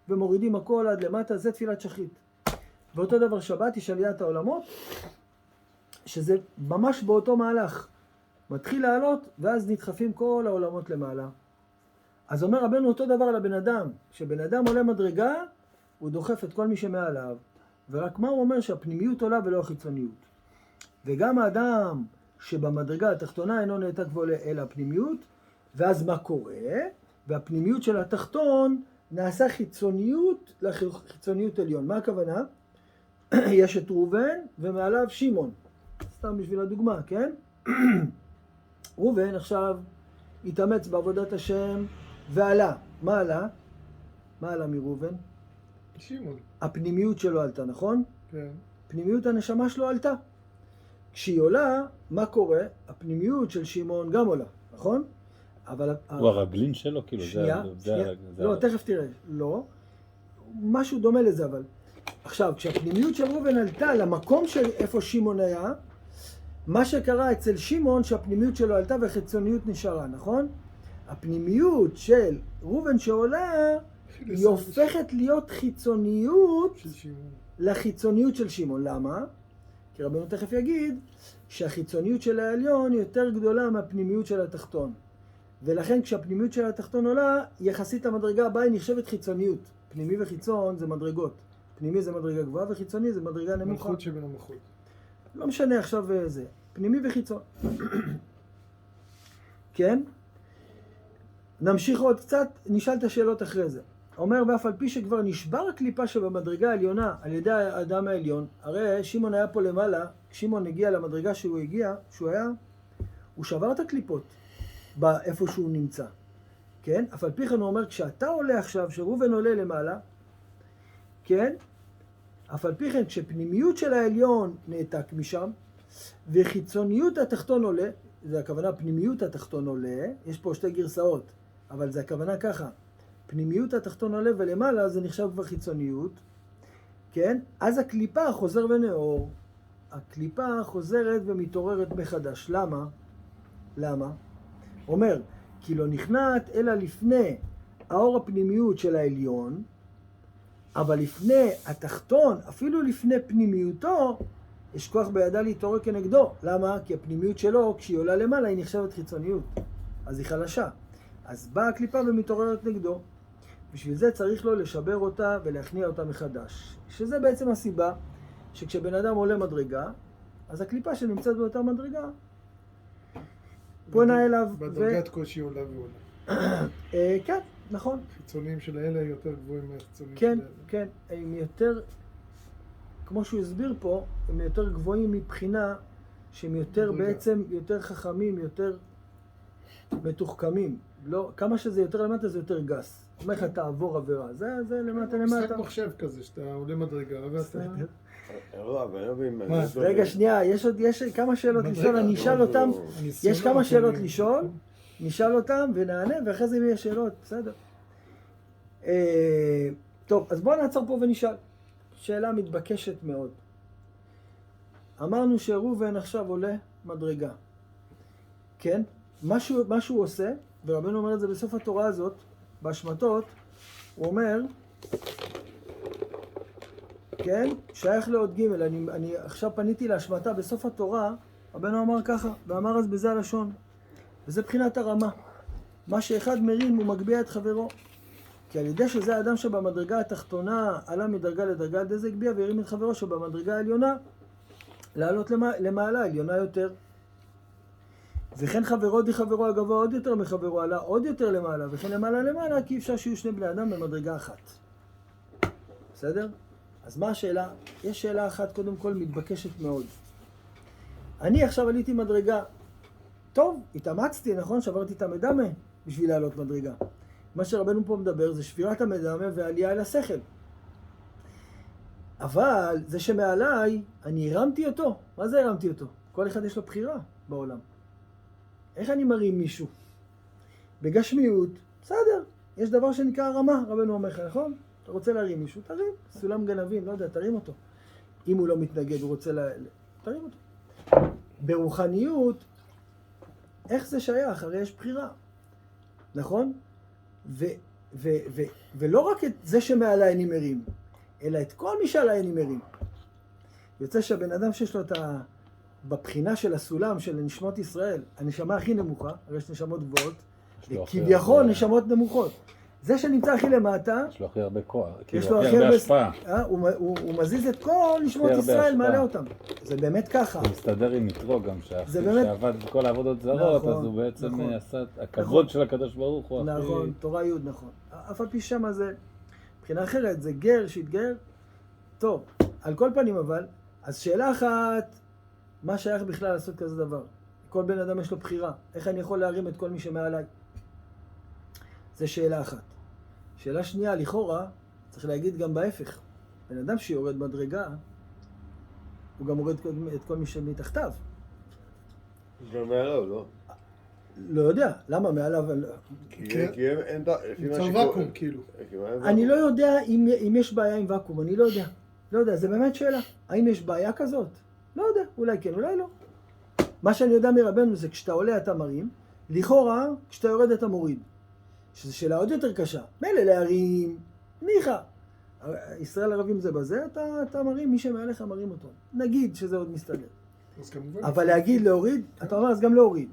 ומורידים הכל עד למטה, זה תפילת שחרית. ואותו דבר שבת יש עליית העולמות, שזה ממש באותו מהלך. מתחיל לעלות, ואז נדחפים כל העולמות למעלה. אז אומר רבנו אותו דבר על הבן אדם, שבן אדם עולה מדרגה, הוא דוחף את כל מי שמעליו, ורק מה הוא אומר? שהפנימיות עולה ולא החיצוניות. וגם האדם שבמדרגה התחתונה אינו נעתק ועולה אל הפנימיות, ואז מה קורה? והפנימיות של התחתון נעשה חיצוניות לחיצוניות עליון. מה הכוונה? יש את ראובן ומעליו שמעון. סתם בשביל הדוגמה, כן? ראובן עכשיו התאמץ בעבודת השם ועלה. מה עלה? מה עלה מראובן? שמעון. הפנימיות שלו עלתה, נכון? כן. פנימיות הנשמה שלו עלתה. כשהיא עולה, מה קורה? הפנימיות של שמעון גם עולה, נכון? אבל... הוא הרגלין שלו, כאילו, שנייה. לא, תכף תראה. לא. משהו דומה לזה, אבל... עכשיו, כשהפנימיות של ראובן עלתה למקום של איפה שמעון היה, מה שקרה אצל שמעון שהפנימיות שלו עלתה והחיצוניות נשארה, נכון? הפנימיות של ראובן שעולה, היא הופכת להיות חיצוניות לחיצוניות של שמעון. למה? כי רבנו תכף יגיד שהחיצוניות של העליון היא יותר גדולה מהפנימיות של התחתון. ולכן כשהפנימיות של התחתון עולה, יחסית המדרגה הבאה היא נחשבת חיצוניות. פנימי וחיצון זה מדרגות. פנימי זה מדרגה גבוהה וחיצוני זה מדרגה נמוכה. מלכות שבין המלכות. לא משנה עכשיו זה. פנימי וחיצון. כן? נמשיך עוד קצת, נשאל את השאלות אחרי זה. אומר, ואף על פי שכבר נשבר הקליפה שבמדרגה העליונה על ידי האדם העליון, הרי שמעון היה פה למעלה, כשמעון הגיע למדרגה שהוא היה, הוא שבר את הקליפות באיפה שהוא נמצא. כן? אף על פי כן הוא אומר, כשאתה עולה עכשיו, שראובן עולה למעלה, כן? אף על פי כן, כשפנימיות של העליון נעתק משם, וחיצוניות התחתון עולה, זה הכוונה פנימיות התחתון עולה, יש פה שתי גרסאות, אבל זה הכוונה ככה, פנימיות התחתון עולה ולמעלה זה נחשב כבר חיצוניות, כן? אז הקליפה חוזר ונאור, הקליפה חוזרת ומתעוררת מחדש. למה? אומר, כי לא נכנעת אלא לפני האור הפנימיות של העליון, אבל לפני התחתון, אפילו לפני פנימיותו, יש כוח בידה להתעורר כנגדו. למה? כי הפנימיות שלו, כשהיא עולה למעלה, היא נחשבת חיצוניות. אז היא חלשה. אז באה הקליפה ומתעוררת נגדו. בשביל זה צריך לו לשבר אותה ולהכניע אותה מחדש. שזה בעצם הסיבה שכשבן אדם עולה מדרגה, אז הקליפה שנמצאת באותה מדרגה, פונה אליו. בדרגת קושי עולה ועולה. כן, נכון. חיצוניים של האלה יותר גבוהים מהחיצוניים כן, של האלה. כן. הם יותר, כמו שהוא הסביר פה, הם יותר גבוהים מבחינה שהם יותר מדרגה. בעצם, יותר חכמים, יותר מתוחכמים. לא, כמה שזה יותר למטה זה יותר גס. אומר לך תעבור עבירה. זה למטה למטה. משחק מחשב כזה, שאתה עולה מדרגה, ואתה... לא, אבל אני לא מבין... מה? רגע, שנייה, יש כמה שאלות לשאול, אני אשאל אותם. יש כמה שאלות לשאול, נשאל אותם ונענה, ואחרי זה אם יש שאלות, בסדר. טוב, אז בואו נעצור פה ונשאל. שאלה מתבקשת מאוד. אמרנו שראובן עכשיו עולה מדרגה. כן? מה שהוא עושה, ורבנו אומר את זה בסוף התורה הזאת, בהשמטות, הוא אומר, כן? שייך לעוד ג' אני עכשיו פניתי להשמטה בסוף התורה, רבנו אמר ככה, ואמר אז בזה הלשון. וזה בחינת הרמה. מה שאחד מרים הוא מגביה את חברו. כי על ידי שזה האדם שבמדרגה התחתונה עלה מדרגה לדרגה, על ידי זה הגביה והרים את חברו שבמדרגה העליונה לעלות למעלה עליונה יותר. וכן חברו דחברו הגבוה עוד יותר מחברו עלה עוד יותר למעלה, וכן למעלה למעלה, כי אפשר שיהיו שני בני אדם במדרגה אחת. בסדר? אז מה השאלה? יש שאלה אחת קודם כל מתבקשת מאוד. אני עכשיו עליתי מדרגה. טוב, התאמצתי, נכון? שברתי את המדמה בשביל לעלות מדרגה. מה שרבנו פה מדבר זה שבירת המדמה ועלייה אל השכל. אבל זה שמעליי, אני הרמתי אותו. מה זה הרמתי אותו? כל אחד יש לו בחירה בעולם. איך אני מרים מישהו? בגשמיות, בסדר. יש דבר שנקרא הרמה, רבנו אומר לך, נכון? אתה רוצה להרים מישהו, תרים. סולם גנבים, לא יודע, תרים אותו. אם הוא לא מתנגד, הוא רוצה תרים אותו. ברוחניות, איך זה שייך? הרי יש בחירה. נכון? ולא רק את זה שמעליי אני מרים, אלא את כל מי שעליי אני מרים. יוצא שהבן אדם שיש לו בבחינה של הסולם של נשמות ישראל, הנשמה הכי נמוכה, הרי יש נשמות גבוהות, וכביכול נשמות נמוכות. זה שנמצא הכי למטה, יש לו הכי הרבה כוח, יש לו הכי הרבה השפעה. הוא מזיז את כל נשמות ישראל, מעלה אותם. זה באמת ככה. הוא מסתדר עם יתרו גם, שעבד בכל העבודות זרות, אז הוא בעצם עשה את הכבוד של הקדוש ברוך הוא. נכון, תורה י' נכון. אף על פי שמה זה, מבחינה אחרת, זה גר שהתגר. טוב, על כל פנים אבל, אז שאלה אחת, מה שייך בכלל לעשות כזה דבר? כל בן אדם יש לו בחירה. איך אני יכול להרים את כל מי שמעליי? זה שאלה אחת. שאלה שנייה, לכאורה, צריך להגיד גם בהפך. בן אדם שיורד מדרגה, הוא גם הורד את כל מי שמתחתיו. גם מעליו, לא? לא יודע. למה מעליו? כי אין... נמצא ואקום, כאילו. אני לא יודע אם יש בעיה עם ואקום, אני לא יודע. לא יודע, זה באמת שאלה. האם יש בעיה כזאת? לא יודע, אולי כן, אולי לא. מה שאני יודע מרבנו זה כשאתה עולה אתה מרים, לכאורה כשאתה יורד אתה מוריד. שזו שאלה עוד יותר קשה. מילא להרים, ניחא. ישראל ערבים זה בזה, אתה מרים, מי שמעליך מרים אותו. נגיד שזה עוד מסתדר. אבל להגיד להוריד, אתה אומר אז גם להוריד.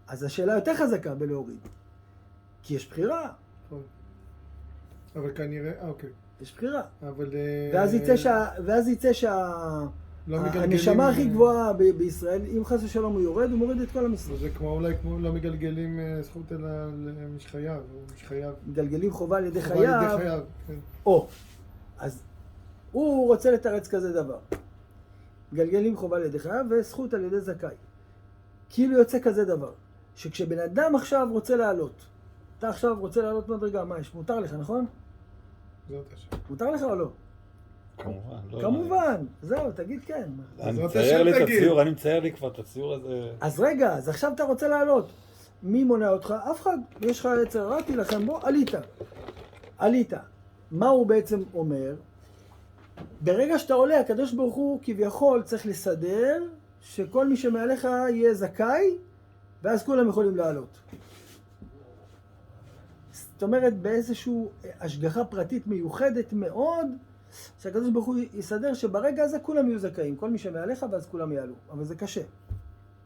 אז השאלה יותר חזקה בלהוריד. כי יש בחירה. אבל כנראה, אוקיי. יש בחירה. אבל... ואז יצא הנשמה הכי גבוהה בישראל, אם חס ושלום הוא יורד, הוא מוריד את כל המשרד. זה כמו אולי כמו לא מגלגלים זכות אלא למש חייב, או מש חייב. מגלגלים חובה על ידי חייב. חובה על ידי חייב, כן. או, אז הוא רוצה לתרץ כזה דבר. מגלגלים חובה על ידי חייב וזכות על ידי זכאי. כאילו יוצא כזה דבר, שכשבן אדם עכשיו רוצה לעלות, אתה עכשיו רוצה לעלות מדרגה, מה יש? מותר לך, נכון? זאת השאלה. מותר לך או לא? כמובן. כמובן, זהו, תגיד כן. אני מצייר לי את הציור, אני מצייר לי כבר את הציור הזה. אז רגע, אז עכשיו אתה רוצה לעלות. מי מונע אותך? אף אחד. יש לך יצר, רק תילחם בו, עלית. מה הוא בעצם אומר? ברגע שאתה עולה, הקדוש ברוך הוא כביכול צריך לסדר שכל מי שמעליך יהיה זכאי, ואז כולם יכולים לעלות. זאת אומרת, באיזושהי השגחה פרטית מיוחדת מאוד, שהקדוש ברוך הוא יסדר שברגע הזה כולם יהיו זכאים, כל מי שמעליך ואז כולם יעלו, אבל זה קשה.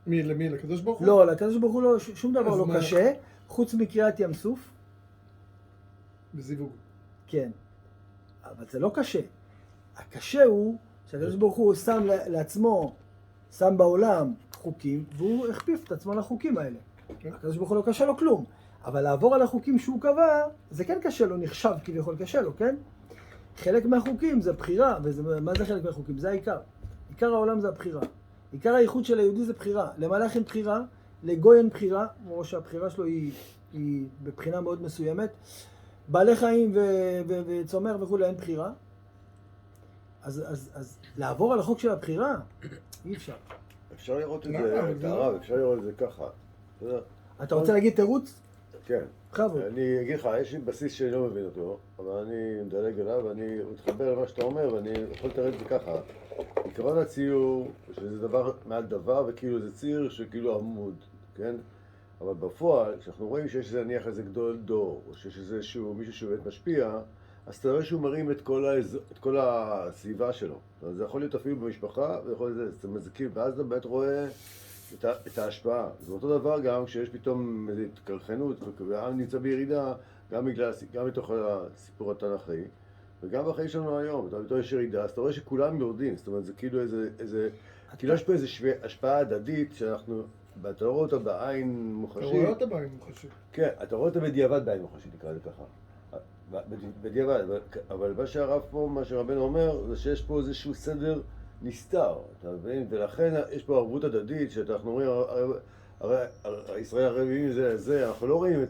למי? לקדוש ברוך הוא? לא, לקדוש ברוך הוא לא, שום דבר אז לא מה? קשה, חוץ מקריאת ים סוף, בזיווג. כן, אבל זה לא קשה. הקשה הוא שהקדוש ברוך הוא שם לעצמו, שם בעולם חוקים, והוא הכפיף את עצמו לחוקים האלה. כן. הקדוש ברוך הוא לא קשה לו כלום, אבל לעבור על החוקים שהוא קבע, זה כן קשה לו, נחשב כביכול קשה לו, כן? חלק מהחוקים זה בחירה, ומה זה חלק מהחוקים? זה העיקר. עיקר העולם זה הבחירה. עיקר הייחוד של היהודי זה בחירה. למלאך אין בחירה, לגוי אין בחירה, או שהבחירה שלו היא בבחינה מאוד מסוימת. בעלי חיים וצומר וכולי אין בחירה. אז לעבור על החוק של הבחירה, אי אפשר. אפשר לראות את לא, זה, אבל זה הרב, לא- אפשר לראות את זה ככה. אתה יודע, אתה רוצה להגיד תירוץ? כן. בכבוד. אני אגיד לך, יש לי בסיס שאני לא מבין אותו, אבל אני מדלג עליו, ואני מתחבר למה שאתה אומר, ואני יכול לתאר את זה ככה. עקרון הציור, שזה דבר מעל דבר, וכאילו זה ציר שכאילו עמוד, כן? אבל בפועל, כשאנחנו רואים שיש איזה נניח איזה גדול דור, או שיש איזשהו מישהו שבאמת משפיע, אז אתה רואה שהוא מרים את כל הסביבה שלו. זאת אומרת, זה יכול להיות אפילו במשפחה, ויכול להיות זה מזיקים, ואז אתה באמת רואה את ההשפעה. זה אותו דבר גם כשיש פתאום איזו התקלחנות, והעם נמצא בירידה, גם מתוך הסיפור התנ"כי, וגם בחיים שלנו היום, אתה פתאום יש ירידה, אז אתה רואה שכולם יורדים, זאת אומרת, זה כאילו כאילו יש פה איזו השפעה הדדית שאנחנו, אתה לא רואה אותה בעין מוחשית. אתה רואה אותה בעין מוחשית. כן, אתה רואה אותה בדיעבד בעין מוחשית, נקרא לזה ככה. בדיעבד, אבל מה שהרב פה, מה שרבנו אומר, זה שיש פה איזשהו סדר נסתר, אתה מבין? ולכן יש פה ערבות הדדית, שאנחנו רואים, הרי ישראל ערבים זה, אנחנו לא רואים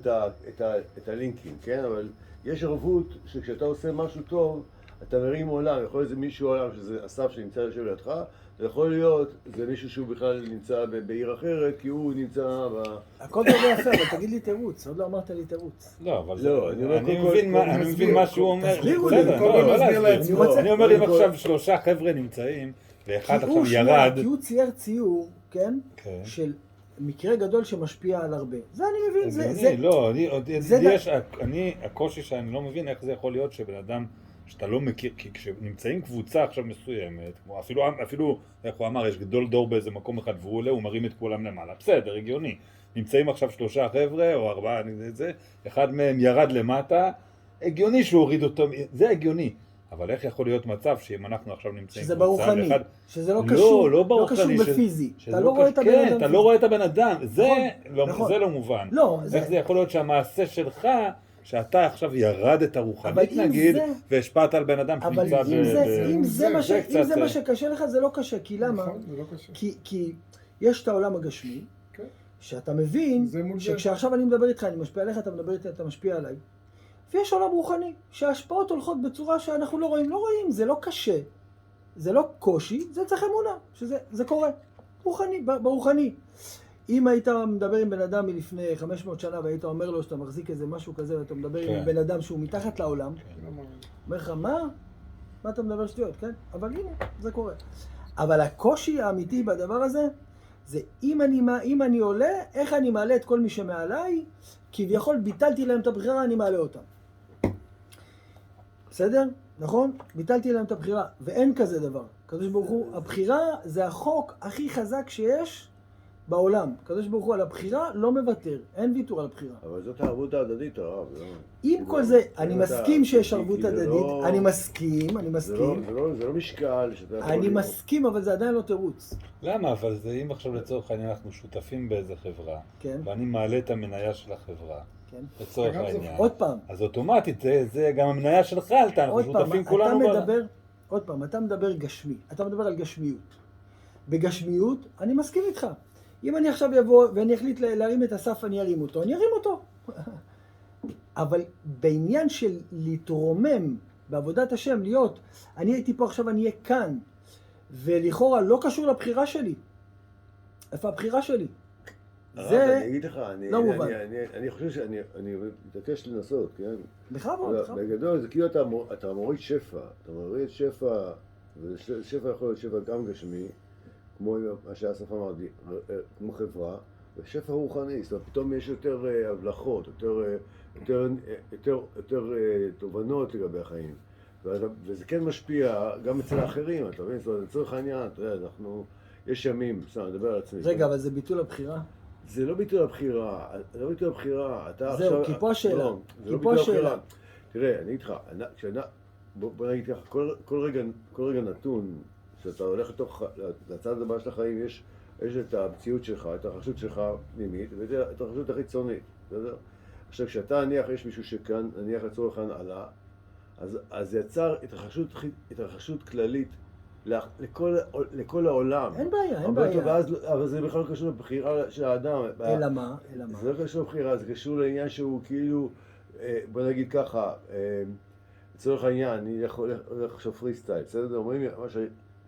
את הלינקים, כן? אבל יש ערבות שכשאתה עושה משהו טוב, אתה מרים עולם, יכול להיות זה מישהו עולם, שזה אסף שנמצא יושב לידך, זה יכול להיות, זה מישהו שהוא בכלל נמצא בעיר אחרת, כי הוא נמצא הכל טוב ויפה, אבל תגיד לי תירוץ, עוד לא אמרת לי תירוץ. לא, אבל לא, אני מבין מה שהוא אומר. תסבירו לי, בסדר, כל לא להסביר להסביר. לעצמו. אני אומר אם קודם עכשיו 3 חבר'ה נמצאים, ואחד עכשיו ירד. כי הוא צייר ציור, כן? כן. של מקרה גדול שמשפיע על הרבה. זה אני מבין, זה... הגיוני, לא, זה הקושי שאני לא מבין איך זה יכול להיות שבן אדם שאתה לא מכיר, כי כשנמצאים קבוצה עכשיו מסוימת, כמו אפילו, איך הוא אמר, יש גדול דור באיזה מקום אחד והוא עולה, הוא מרים את כולם למעלה, בסדר, הגיוני. נמצאים עכשיו 3 חבר'ה או 4, אחד מהם ירד למטה, הגיוני שהוא הוריד אותו, זה הגיוני. אבל איך יכול להיות מצב שאם אנחנו עכשיו נמצאים שזה קבוצה, ברוחני, ואחד... שזה לא קשור, לא לא קשור ברוחני, בפיזי. שזה אתה לא לא רואה את הבן אדם. כן, אתה לא רואה את הבן אדם, זה נכון. זה לא מובן. לא, איך זה יכול להיות שהמעשה שלך, שאתה עכשיו ירדת הרוחנית אבל אם נגיד, זה- והשפעת על בן אדם אבל שנמצא אם זה מה ש- זה אם זה קצת- מה שקשה לך, זה לא קשה. כי למה? נכון, זה לא קשה. כי יש את העולם הגשמי, כן. שאתה מבין זה מול זה. שכשעכשיו אני מדבר איתך, אני משפיע עליך, אתה מדבר איתי, אתה משפיע עליי. ויש עולם רוחני, שההשפעות הולכות בצורה שאנחנו לא רואים, זה לא קשה, זה לא קושי, זה צריך אמונה, שזה קורה, רוחני, ברוחני. אם היית מדבר עם בן אדם מלפני 500 שנה והיית אומר לו שאתה מחזיק איזה משהו כזה ואתה מדבר עם כן. בן אדם שהוא מתחת לעולם, לא מאמין. אומר לך, מה אתה מדבר שטויות, כן? אבל הנה, זה קורה. אבל הקושי האמיתי בדבר הזה, זה אם אני עולה, איך אני מעלה את כל מי שמעליי, כביכול ביטלתי להם את הבחירה, אני מעלה אותם. בסדר? נכון? ביטלתי להם את הבחירה, ואין כזה דבר. קדוש ברוך הוא, הבחירה זה החוק הכי חזק שיש בעולם. קדוש ברוך הוא על הבחירה לא מוותר, אין ויתור על הבחירה. אבל זאת הערבות ההדדית, הרב. עם כל זה, אני מסכים שיש ערבות הדדית, אני מסכים. זה לא משקל שאתה יכול... אני מסכים, אבל זה עדיין לא תירוץ. למה? אבל זה אם עכשיו לצורך העניין אנחנו שותפים באיזה חברה, כן. ואני מעלה את המניה של החברה, כן. לצורך אגב, העניין. עוד פעם, אז אוטומטית זה גם המניה שלך עלתה, אנחנו עוד פעם, שותפים אתה כולנו. מדבר, עוד פעם, אתה מדבר גשמי, אתה מדבר על גשמיות. בגשמיות, אני מסכים איתך. אם אני עכשיו אבוא ואני אחליט להרים את הסף, אני ארים אותו, אני ארים אותו. אבל בעניין של להתרומם בעבודת השם, להיות, אני הייתי פה עכשיו, אני אהיה כאן, ולכאורה לא קשור לבחירה שלי. איפה הבחירה שלי? זה... אני אגיד לך, לא מובן. אני חושב שאני מתעקש לנסות, כן? בכבוד. בגדול זה כאילו אתה מוריד שפע, אתה מוריד שפע, ושפע יכול להיות שפע גם גשמי, כמו מה שאסף אמר, כמו חברה, שפע רוחני, זאת אומרת, פתאום יש יותר הבלחות, יותר תובנות לגבי החיים. וזה כן משפיע גם אצל האחרים, אתה מבין? זאת אומרת, לצורך העניין, אתה יודע, יש ימים, בסדר, אני מדבר על עצמי. רגע, אבל זה ביטול הבחירה? זה לא ביטול הבחירה, זה לא ביטול הבחירה, אתה עכשיו... זהו, כי פה השאלה. לא, זה לא ביטול הבחירה. תראה, אני איתך, בוא נגיד ככה, כל רגע נתון, כשאתה הולך לצד הבא של החיים, יש את המציאות שלך, את הרשות שלך פנימית, ואת הרשות החיצונית, בסדר? עכשיו, כשאתה נניח, יש מישהו שכאן, נניח לצורך העניין עלה, אז זה יצר התרחשות כללית לכל העולם. אין בעיה, אין בעיה. אבל זה בכלל לא קשור לבחירה של האדם. אלא מה? זה לא קשור לבחירה, זה קשור לעניין שהוא כאילו, בוא נגיד ככה, לצורך העניין, אני הולך עכשיו פרי סטייל, בסדר? אומרים לי,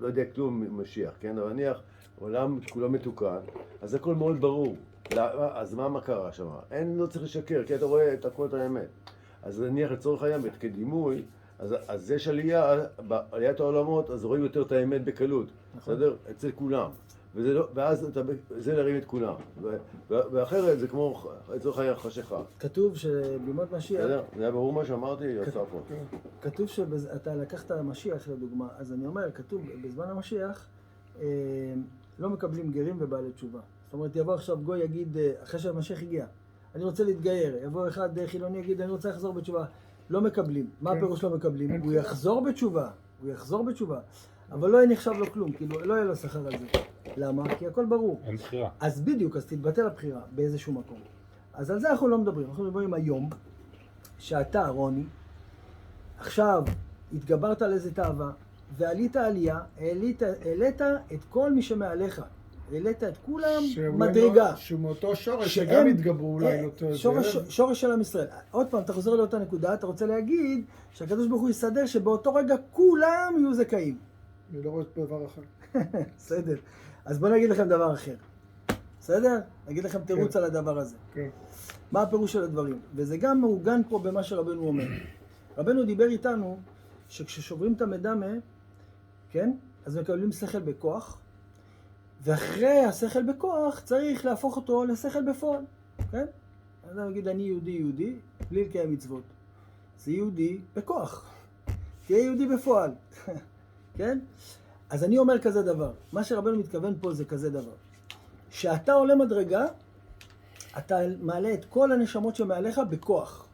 לא יודע כלום ממשיח, כן? אבל נניח, עולם כולו מתוקן, אז הכל מאוד ברור. אז מה קרה שם? לא צריך לשקר, כי אתה רואה את הכל את האמת. אז נניח לצורך העניין, כדימוי, אז יש עליית העולמות, אז רואים יותר את האמת בקלות, בסדר? אצל כולם. ואז זה להרים את כולם. ואחרת זה כמו לצורך העניין חשיכה. כתוב שבימות משיח... בסדר? זה היה ברור מה שאמרתי, אסף. כתוב שאתה לקחת משיח לדוגמה, אז אני אומר, כתוב בזמן המשיח לא מקבלים גרים ובעלי תשובה. זאת אומרת, יבוא עכשיו גוי יגיד, אחרי שהמשיח הגיע, אני רוצה להתגייר, יבוא אחד חילוני יגיד, אני רוצה לחזור בתשובה. לא מקבלים. מה הפירוש לא מקבלים? הוא יחזור בתשובה. אבל לא יהיה נחשב לו כלום, כאילו לא יהיה לו שכר על זה. למה? כי הכל ברור. אין בחירה. אז בדיוק, אז תתבטל הבחירה באיזשהו מקום. אז על זה אנחנו לא מדברים. אנחנו מדברים היום, שאתה, רוני, עכשיו התגברת על איזה תאווה, ועלית עלייה, העלית את כל מי שמעליך. העלית את כולם מדרגה. שהוא מאותו שורש שגם התגברו אולי לאותו... שורש של עם ישראל. עוד פעם, אתה חוזר לאותה נקודה, אתה רוצה להגיד שהקדוש ברוך הוא יסדר שבאותו רגע כולם יהיו זכאים. אני לא רואה דבר אחר. בסדר. אז בוא נגיד לכם דבר אחר. בסדר? נגיד לכם תירוץ על הדבר הזה. כן. מה הפירוש של הדברים? וזה גם מעוגן פה במה שרבנו אומר. רבנו דיבר איתנו שכששוברים את המדמה, כן? אז מקבלים שכל בכוח, ואחרי השכל בכוח צריך להפוך אותו לשכל בפועל, כן? אז אני אגיד, אני יהודי, בלי לקיים מצוות. זה יהודי בכוח. תהיה יהודי בפועל, כן? אז אני אומר כזה דבר. מה שרבנו מתכוון פה זה כזה דבר. שאתה עולה מדרגה, אתה מעלה את כל הנשמות שמעליך בכוח.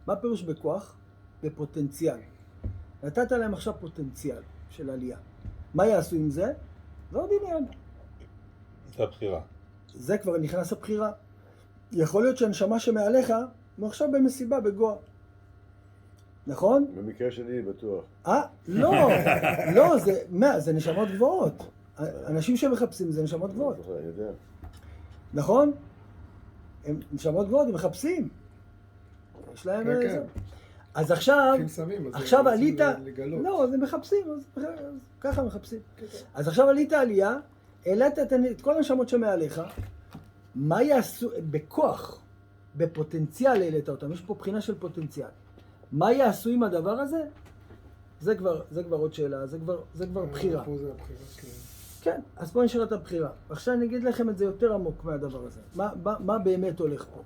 מה פירוש בכוח? בפוטנציאל. נתת להם עכשיו פוטנציאל של עלייה. מה יעשו עם זה? זה עוד עניין. זה הבחירה. זה כבר נכנס הבחירה. יכול להיות שהנשמה שמעליך, הוא עכשיו במסיבה, בגוע. נכון? במקרה שלי בטוח. לא, זה נשמות גבוהות. אנשים שמחפשים זה נשמות גבוהות. אני יודע. נכון? הם נשמות גבוהות, הם מחפשים. יש להם איזה... אז עכשיו עלית... לא, זה מחפשים, ככה מחפשים. אז עכשיו עלית עלייה, העלית את כל הנשמות שמעליך, מה יעשו, בכוח, בפוטנציאל העלית אותם, יש פה בחינה של פוטנציאל. מה יעשו עם הדבר הזה? זה כבר עוד שאלה, זה כבר בחירה. כן, אז בואו נשאר את הבחירה. עכשיו אני אגיד לכם את זה יותר עמוק מהדבר הזה. מה באמת הולך פה?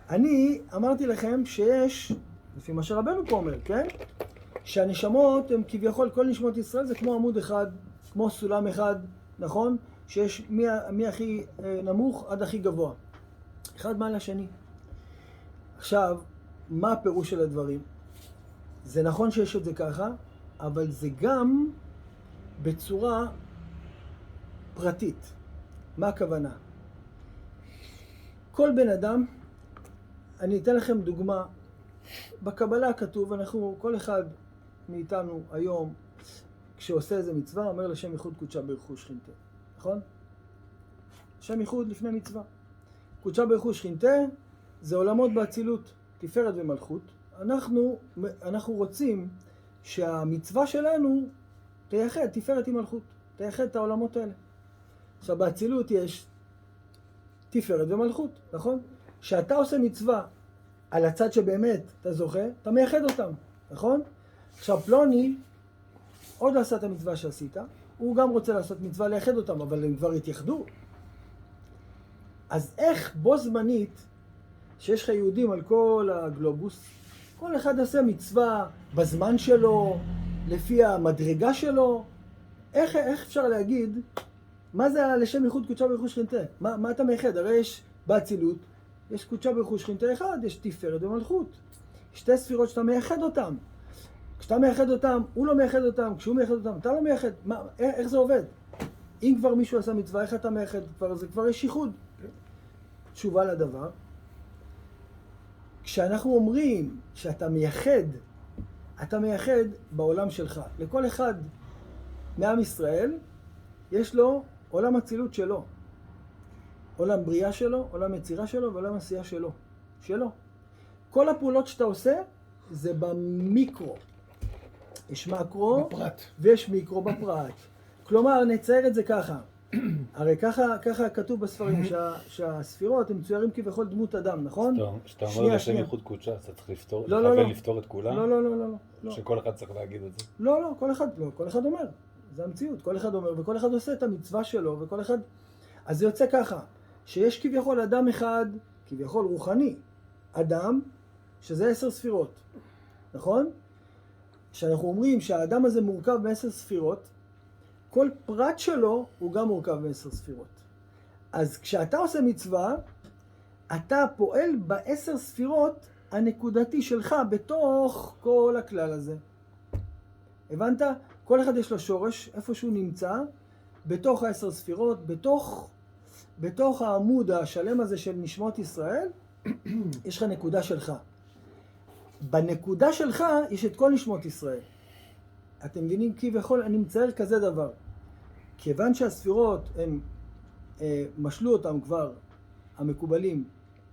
אני אמרתי לכם שיש, לפי מה שרבנו פה אומר, כן? שהנשמות הם כביכול, כל נשמות ישראל זה כמו עמוד אחד, כמו סולם אחד, נכון? שיש מי הכי נמוך עד הכי גבוה. אחד מעל השני. עכשיו, מה הפירוש של הדברים? זה נכון שיש את זה ככה, אבל זה גם בצורה פרטית. מה הכוונה? כל בן אדם, אני אתן לכם דוגמה, בקבלה כתוב, כל אחד מאיתנו היום, כשעושה איזה מצווה, אומר לשם ייחוד קודשה ברכו שכינתה. נכון? שם ייחוד לפני מצווה. קודשה ברכו שכינתה זה עולמות באצילות, תפארת ומלכות. אנחנו רוצים שהמצווה שלנו תייחד תפארת עם מלכות, תייחד את העולמות האלה. עכשיו באצילות יש תפארת ומלכות, נכון? כשאתה עושה מצווה על הצד שבאמת אתה זוכה, אתה מייחד אותם, נכון? עכשיו פלוני עוד עשה את המצווה שעשית, הוא גם רוצה לעשות מצווה לייחד אותם, אבל הם כבר התייחדו. אז איך בו זמנית, שיש לך יהודים על כל הגלובוס, כל אחד עושה מצווה בזמן שלו, לפי המדרגה שלו, איך אפשר להגיד, מה זה לשם ייחוד קודשה ברכוש שכינתה? מה אתה מייחד? הרי יש באצילות, יש קודשה ברכוש שכינתה אחד, יש תפארת ומלכות. שתי ספירות שאתה מייחד אותם. כשאתה מייחד אותם, הוא לא מייחד אותם, כשהוא מייחד אותם, אתה לא מייחד. איך זה עובד? אם כבר מישהו עשה מצווה, איך אתה מייחד? זה כבר יש ייחוד. תשובה לדבר. כשאנחנו אומרים שאתה מייחד, אתה מייחד בעולם שלך. לכל אחד מעם ישראל יש לו עולם אצילות שלו. עולם בריאה שלו, עולם יצירה שלו ועולם עשייה שלו. שלו. כל הפעולות שאתה עושה זה במיקרו. יש מקרו בפרט. ויש מיקרו בפרט. כלומר, נצייר את זה ככה. הרי ככה כתוב בספרים, שהספירות הם מצוירים כביכול דמות אדם, נכון? כשאתה אומר לשם ייחוד קודשה, אז אתה צריך לפתור את כולם? לא. שכל אחד צריך להגיד את זה? לא, כל אחד אומר. זה המציאות, כל אחד אומר, וכל אחד עושה את המצווה שלו, וכל אחד... אז זה יוצא ככה, שיש כביכול אדם אחד, כביכול רוחני, אדם, שזה 10 ספירות, נכון? כשאנחנו אומרים שהאדם הזה מורכב מ10 ספירות, כל פרט שלו הוא גם מורכב מ10 ספירות. אז כשאתה עושה מצווה, אתה פועל ב10 ספירות הנקודתי שלך בתוך כל הכלל הזה. הבנת? כל אחד יש לו שורש, איפה שהוא נמצא, בתוך 10 ספירות, בתוך העמוד השלם הזה של נשמות ישראל, יש לך נקודה שלך. בנקודה שלך יש את כל נשמות ישראל. אתם מבינים? כביכול אני מצייר כזה דבר. כיוון שהספירות הם משלו אותם כבר המקובלים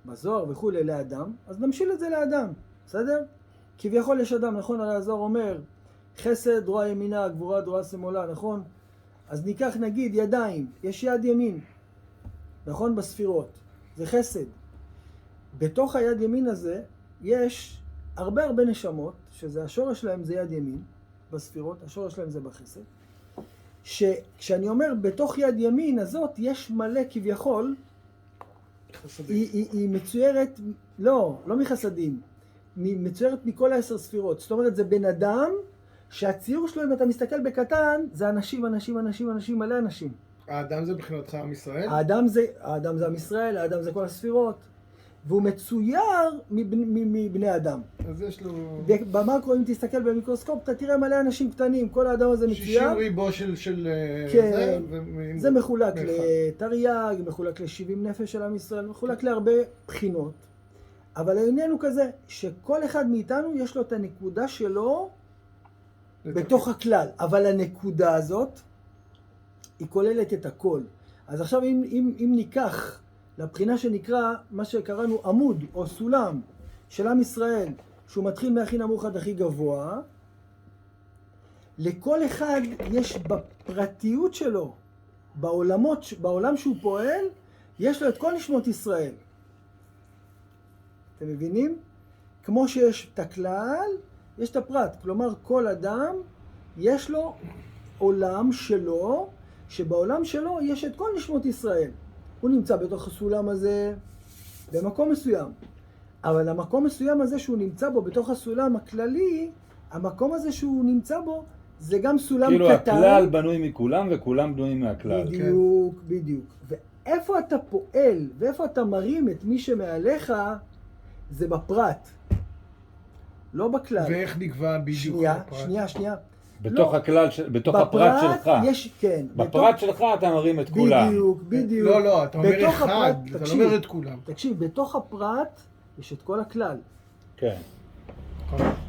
בזוהר וכו' לאדם, אז נמשיל את זה לאדם, בסדר? כביכול יש אדם, נכון? הרי הזוהר אומר חסד רואה ימינה, גבורה רואה שמאלה, נכון? אז ניקח נגיד ידיים, יש יד ימין, נכון? בספירות, זה חסד. בתוך היד ימין הזה יש הרבה נשמות, שזה השורש שלהם זה יד ימין בספירות, השורש שלהם זה בחסד. כשאני אומר בתוך יד ימין הזאת יש מלא כביכול, היא מצוירת, לא מחסדים, היא מצוירת מכל 10 ספירות. זאת אומרת זה בן אדם שהציור שלו אם אתה מסתכל בקטן זה אנשים, מלא אנשים. האדם זה מבחינתך עם ישראל? האדם זה עם ישראל, האדם זה כל הספירות. והוא מצויר מבני אדם. אז יש לו... במקרו, אם תסתכל במיקרוסקופ, אתה תראה מלא אנשים קטנים, כל האדם הזה מצויר. 60 ריבו של... כן, זה מחולק לתרי"ג, מחולק ל70 נפש של עם ישראל, מחולק להרבה בחינות. אבל העניין הוא כזה, שכל אחד מאיתנו יש לו את הנקודה שלו בתוך הכלל. אבל הנקודה הזאת, היא כוללת את הכל. אז עכשיו אם ניקח... לבחינה שנקרא מה שקראנו עמוד או סולם של עם ישראל, שהוא מתחיל מהכי נמוך עד הכי גבוה, לכל אחד יש בפרטיות שלו, בעולם שהוא פועל, יש לו את כל נשמות ישראל. אתם מבינים? כמו שיש את הכלל, יש את הפרט. כלומר, כל אדם יש לו עולם שלו, שבעולם שלו יש את כל נשמות ישראל. הוא נמצא בתוך הסולם הזה במקום מסוים. אבל המקום מסוים הזה שהוא נמצא בו, בתוך הסולם הכללי, המקום הזה שהוא נמצא בו, זה גם סולם כאילו קטן. כאילו הכלל בנוי מכולם וכולם בנויים מהכלל. בדיוק. ואיפה אתה פועל ואיפה אתה מרים את מי שמעליך, זה בפרט. לא בכלל. ואיך נקבע בדיוק הפרט? שנייה. בתוך הכלל, בתוך הפרט שלך. כן. בפרט שלך אתה מרים את כולם. בדיוק. לא, אתה אומר אחד, אתה לא אומר את כולם. תקשיב, בתוך הפרט יש את כל הכלל. כן.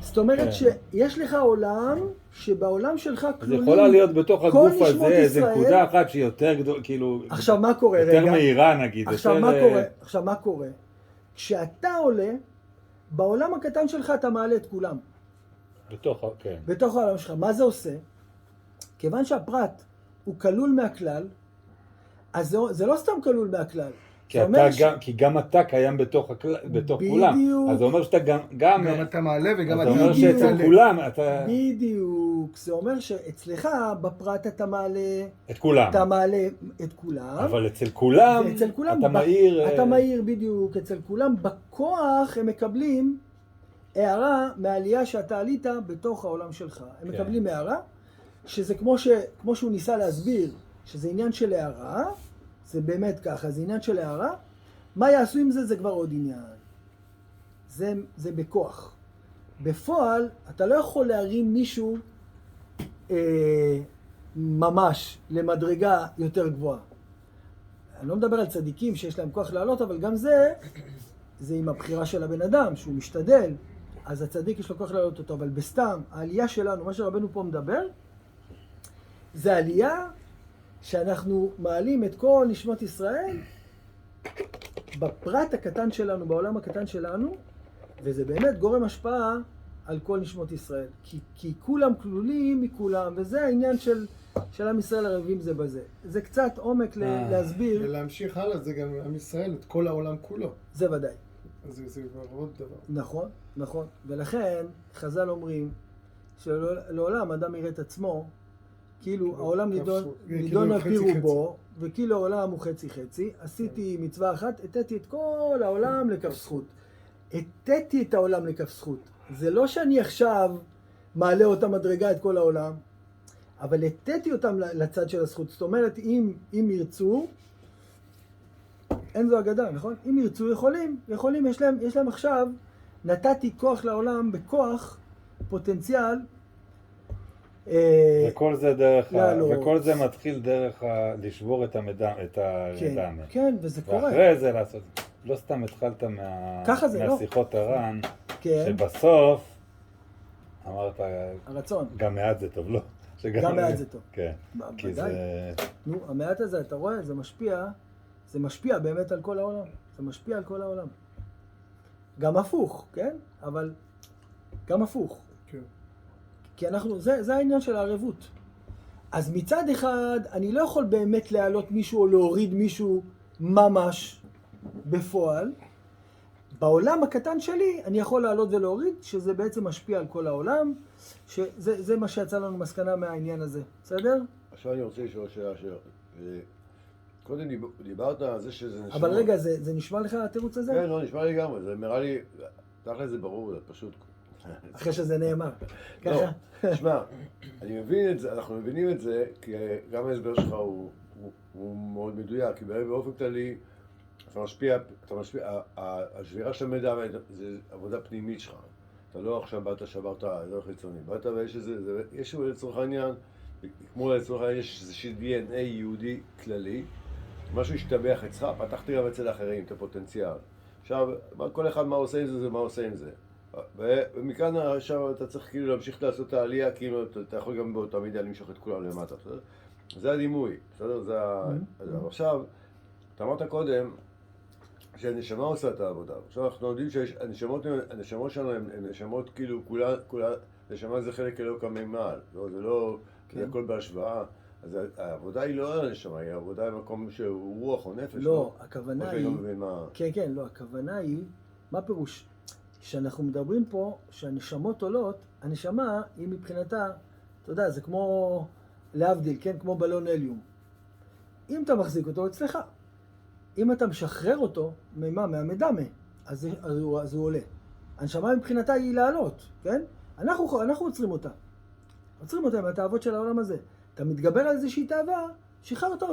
זאת אומרת שיש לך עולם, שבעולם שלך כלולים... זה יכולה להיות בתוך הגוף הזה, איזה נקודה אחת שהיא יותר גדולה, כאילו... עכשיו מה קורה? יותר מהירה נגיד. עכשיו מה קורה? כשאתה עולה, בעולם הקטן שלך אתה מעלה את כולם. בתוך העולם שלך. מה זה עושה? כיוון שהפרט הוא כלול מהכלל, אז זה לא סתם כלול מהכלל, כי גם אתה קיים בתוך כולם. אז זה אומר שאתה גם גם אתה מעלה וגם אז אתה... זה אומר שאצל כולם אתה... בדיוק. זה אומר שאצלך בפרט אתה מעלה... את כולם. אתה מעלה את כולם. אבל אצל כולם אתה מאיר... אתה מאיר בדיוק. אצל כולם בכוח הם מקבלים הערה מהעלייה שאתה עלית בתוך העולם שלך. הם מקבלים הערה, שזה כמו שהוא ניסה להסביר, שזה עניין של הערה, זה באמת ככה, זה עניין של הערה. מה יעשו עם זה? זה כבר עוד עניין. זה בכוח. בפועל, אתה לא יכול להרים מישהו ממש למדרגה יותר גבוהה. אני לא מדבר על צדיקים שיש להם כוח לעלות, אבל גם זה עם הבחירה של הבן אדם, שהוא משתדל, אז הצדיק יש לו כוח לעלות אותו. אבל בסתם, העלייה שלנו, מה שרבנו פה מדבר, זה עלייה שאנחנו מעלים את כל נשמות ישראל בפרט הקטן שלנו, בעולם הקטן שלנו, וזה באמת גורם השפעה על כל נשמות ישראל. כי כולם כלולים מכולם, וזה העניין של עם ישראל ערבים זה בזה. זה קצת עומק להסביר. ולהמשיך הלאה, זה גם עם ישראל, את כל העולם כולו. זה ודאי. אז זה כבר עוד דבר. נכון, נכון. ולכן חז"ל אומרים שלעולם אדם יראה את עצמו, כאילו העולם נידון על פי רובו, וכאילו העולם הוא חצי חצי. עשיתי מצווה אחת, התתי את כל העולם לכף זכות. התתי את העולם לכף זכות. זה לא שאני עכשיו מעלה אותה מדרגה את כל העולם, אבל התתי אותם לצד של הזכות. זאת אומרת, אם ירצו, אין זו אגדה, נכון? אם ירצו, יכולים, יש להם עכשיו, נתתי כוח לעולם בכוח, פוטנציאל, וכל זה מתחיל דרך לשבור את המדמה. כן, וזה קורה. ואחרי זה לעשות, לא סתם התחלת מהשיחות הר"ן, שבסוף אמרת, הרצון. גם מעט זה טוב, לא? גם מעט זה טוב. כן, כי זה... נו, המעט הזה, אתה רואה, זה משפיע באמת על כל העולם. זה משפיע על כל העולם. גם הפוך, כן? אבל גם הפוך. כן. כי זה העניין של הערבות. אז מצד אחד, אני לא יכול באמת להעלות מישהו או להוריד מישהו ממש בפועל. בעולם הקטן שלי, אני יכול להעלות ולהוריד, שזה בעצם משפיע על כל העולם, שזה מה שיצא לנו מסקנה מהעניין הזה. בסדר? עכשיו אני רוצה לשאול שאלה קודם דיברת על זה שזה נשמע... אבל רגע, זה נשמע לך התירוץ הזה? כן, לא, נשמע לי גם, זה נראה לי... תכף זה ברור, זה פשוט... אחרי שזה נאמר. לא, ככה? תשמע, אני מבין את זה, אנחנו מבינים את זה, כי גם ההסבר שלך הוא מאוד מדויק, כי באופן כללי, אתה משפיע, השבירה של המידע זה עבודה פנימית שלך. אתה לא עכשיו באת שברת אזור חיצוני, באת ויש איזה, יש לצורך העניין, כמו לצורך העניין יש איזושהי DNA יהודי כללי, משהו השתבח אצלך, פתחתי גם אצל האחרים, את הפוטנציאל. עכשיו, כל אחד מה עושה עם זה, זה מה עושה עם זה. ומכאן עכשיו אתה צריך כאילו להמשיך לעשות את העלייה, כאילו אתה יכול גם באותה מידה למשוך את כולם למטה, בסדר? זה הדימוי, בסדר? זה עכשיו, אתה אמרת קודם שהנשמה עושה את העבודה. עכשיו אנחנו יודעים שהנשמות שלנו הן נשמות כאילו, כולה, נשמה זה חלק אלוקא ממעל, זה לא, זה הכל בהשוואה. אז העבודה היא לא על הנשמה, היא העבודה במקום שהוא רוח או נפש. לא, הכוונה היא... לא מבין מה... כן, לא, הכוונה היא... מה פירוש? כשאנחנו מדברים פה שהנשמות עולות, הנשמה היא מבחינתה, אתה יודע, זה כמו להבדיל, כן? כמו בלון הליום. אם אתה מחזיק אותו אצלך, אם אתה משחרר אותו, מהמדמה, אז הוא עולה. הנשמה מבחינתה היא לעלות, כן? אנחנו עוצרים אותה. עוצרים אותה מהתאוות של העולם הזה. אתה מתגבר על איזושהי תאווה, שחררת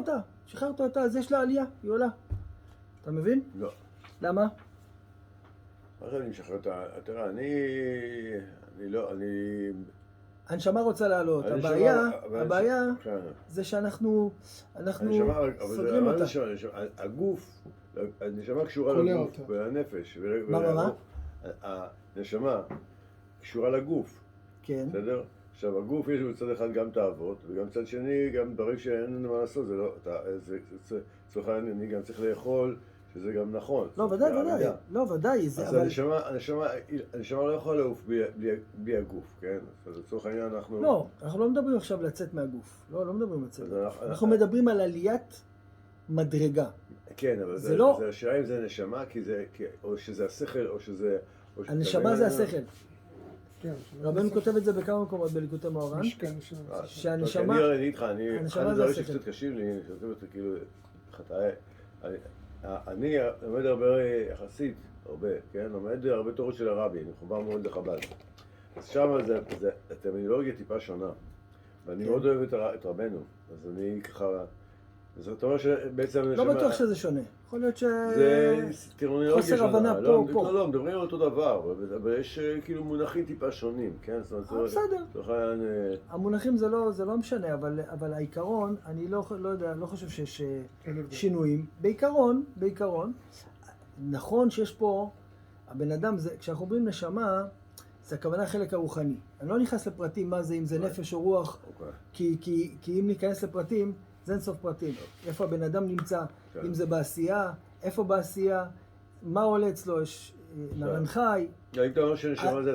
אותה, אז יש לה עלייה, היא עולה. אתה מבין? לא. למה? מה זה אני משחרר אותה? תראה, אני... הנשמה רוצה לעלות. הבעיה זה שאנחנו סוגרים אותה. הגוף, הנשמה קשורה לגוף ולנפש. מה? הנשמה קשורה לגוף. כן. בסדר? עכשיו, הגוף יש בצד אחד גם תאוות, וגם בצד שני גם דברים שאין לנו מה לעשות. זה לא... לצורך העניין, אני גם צריך לאכול, שזה גם נכון. לא, ודאי. לא, ודאי. אז הנשמה לא יכולה לעוף בלי הגוף, כן? אז לצורך העניין אנחנו... לא, אנחנו לא מדברים עכשיו לצאת מהגוף. לא מדברים לצאת. אנחנו מדברים על עליית מדרגה. כן, אבל זה לא... זה השאלה אם זה נשמה, או שזה השכל, או שזה... הנשמה זה השכל. כן, רבנו כותב את זה בכמה מקומות בליקוטי מאורן. משכן, שהנשמה... אני איתך, אחד הדברים שקצת קשים לי, שכותב אותי כאילו, אני לומד הרבה יחסית, הרבה, כן? לומד הרבה תורות של הרבי, אני מחובר מאוד לחב"ד. אז שם הטרמינולוגיה טיפה שונה. ואני מאוד אוהב את רבנו, אז אני ככה... אז אתה אומר שבעצם... לא בטוח שזה שונה. יכול להיות זה טרמינולוגיה חוסר שונה. הבנה פה. לא, מדברים על אותו דבר, אבל יש כאילו מונחים טיפה שונים, כן? בסדר. המונחים זה לא משנה, אבל העיקרון, אני לא יודע, לא חושב שיש שינויים. בעיקרון, נכון שיש פה, הבן אדם, כשאנחנו אומרים נשמה, זה הכוונה החלק הרוחני. אני לא נכנס לפרטים מה זה, אם זה נפש או רוח, כי אם ניכנס לפרטים, זה אין סוף פרטים. איפה הבן אדם נמצא, אם זה בעשייה, איפה בעשייה, מה עולה אצלו, יש נרן חי. אם אתה אומר שנשמה זה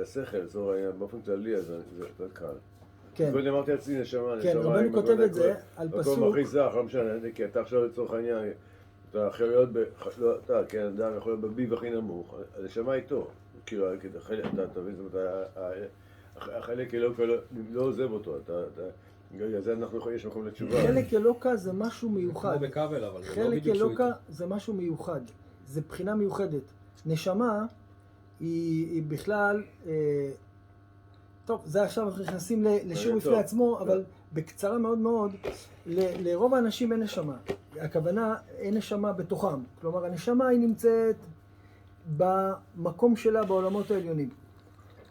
השכל, לצורך העניין, באופן כללי, אז זה יותר קל. כן. קודם אמרתי לעצמי נשמה, כן, רבנו כותב את זה על פסוק. מקום הכי זך, לא משנה, כי אתה עכשיו לצורך העניין, אתה יכול להיות, אתה, כן, אדם יכול להיות בביב הכי נמוך, הנשמה איתו. כאילו, אתה מבין, זאת אומרת, החלק לא עוזב אותו, זה יש מקום לתשובה. חלק אלוקה זה משהו מיוחד. כמו בכבל, אבל זה לא חלק בדיוק שהוא אלוקה זה משהו מיוחד. זה בחינה מיוחדת. נשמה היא בכלל... טוב, זה עכשיו אנחנו נכנסים לשיעור בפני עצמו, אבל בקצרה מאוד מאוד, לרוב האנשים אין נשמה. הכוונה, אין נשמה בתוכם. כלומר, הנשמה היא נמצאת במקום שלה בעולמות העליונים.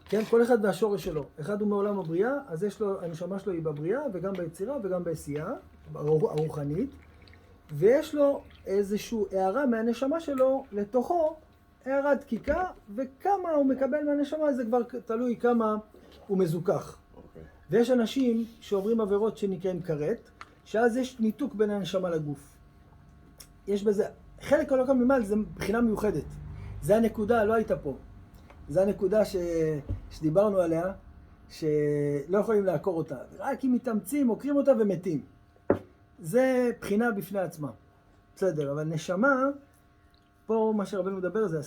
כן, כל אחד והשורש שלו. אחד הוא מעולם הבריאה, אז יש לו, הנשמה שלו היא בבריאה, וגם ביצירה וגם בעשייה, הרוחנית, ויש לו איזושהי הערה מהנשמה שלו לתוכו, הערה דקיקה, וכמה הוא מקבל מהנשמה, זה כבר תלוי כמה הוא מזוכח. ויש אנשים שעוברים עבירות שנקראים כרת, שאז יש ניתוק בין הנשמה לגוף. יש בזה, חלק הלוקה ממעל זה בחינה מיוחדת. זה הנקודה, לא הייתה פה. זו הנקודה שדיברנו עליה, שלא יכולים לעקור אותה. רק אם מתאמצים, עוקרים אותה ומתים. זה בחינה בפני עצמה. בסדר, אבל נשמה, פה מה שרבנו מדבר זה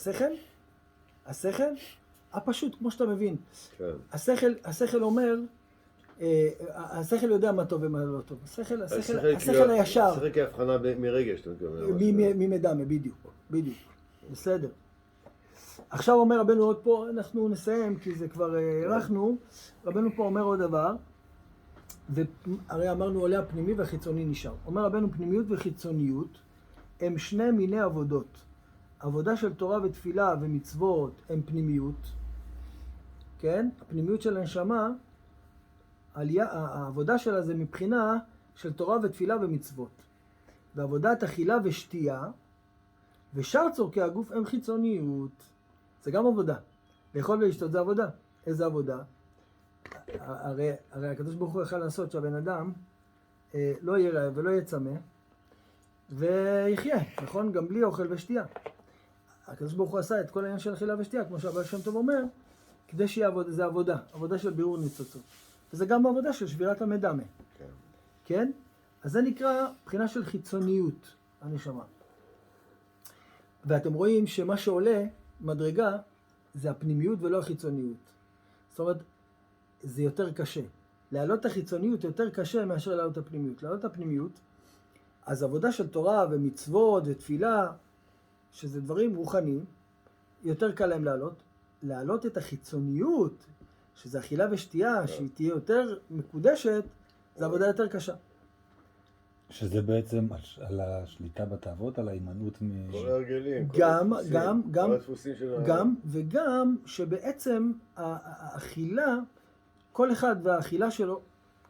השכל הפשוט, כמו שאתה מבין. כן. השכל אומר, השכל יודע מה טוב ומה לא טוב. השכל הישר. השכל כהבחנה מרגש, אתה מתכוון. ממדמה, בדיוק. בסדר. עכשיו אומר רבנו עוד פה, אנחנו נסיים כי זה כבר ערכנו, רבנו פה אומר עוד דבר, והרי אמרנו עולה הפנימי והחיצוני נשאר. אומר רבנו פנימיות וחיצוניות הם שני מיני עבודות. עבודה של תורה ותפילה ומצוות הם פנימיות, כן? הפנימיות של הנשמה, העבודה שלה זה מבחינה של תורה ותפילה ומצוות. ועבודת אכילה ושתייה ושאר צורכי הגוף הם חיצוניות. זה גם עבודה. לאכול ולשתות זה עבודה. איזה עבודה? הרי הקדוש ברוך הוא יכול לעשות שהבן אדם לא יהיה רעב ולא יהיה צמא ויחיה, נכון? גם בלי אוכל ושתייה. הקדוש ברוך הוא עשה את כל העניין של אכילה ושתייה, כמו שהבעל שם טוב אומר, כדי שיהיה עבודה, זה עבודה, עבודה של בירור ניצוצות. וזה גם עבודה של שבירת המדמה. כן? אז זה נקרא בחינה של חיצוניות, הנשמה. ואתם רואים שמה שעולה מדרגה זה הפנימיות ולא החיצוניות. זאת אומרת, זה יותר קשה. להעלות את החיצוניות יותר קשה מאשר להעלות את הפנימיות. להעלות את הפנימיות, אז עבודה של תורה ומצוות ותפילה, שזה דברים רוחניים, יותר קל להם להעלות. להעלות את החיצוניות, שזה אכילה ושתייה, שהיא תהיה יותר מקודשת, זה עבודה יותר קשה. שזה בעצם על השליטה בתאוות, על ההימנעות כל ההרגלים, כל הדפוסים וגם שבעצם האכילה, כל אחד והאכילה שלו,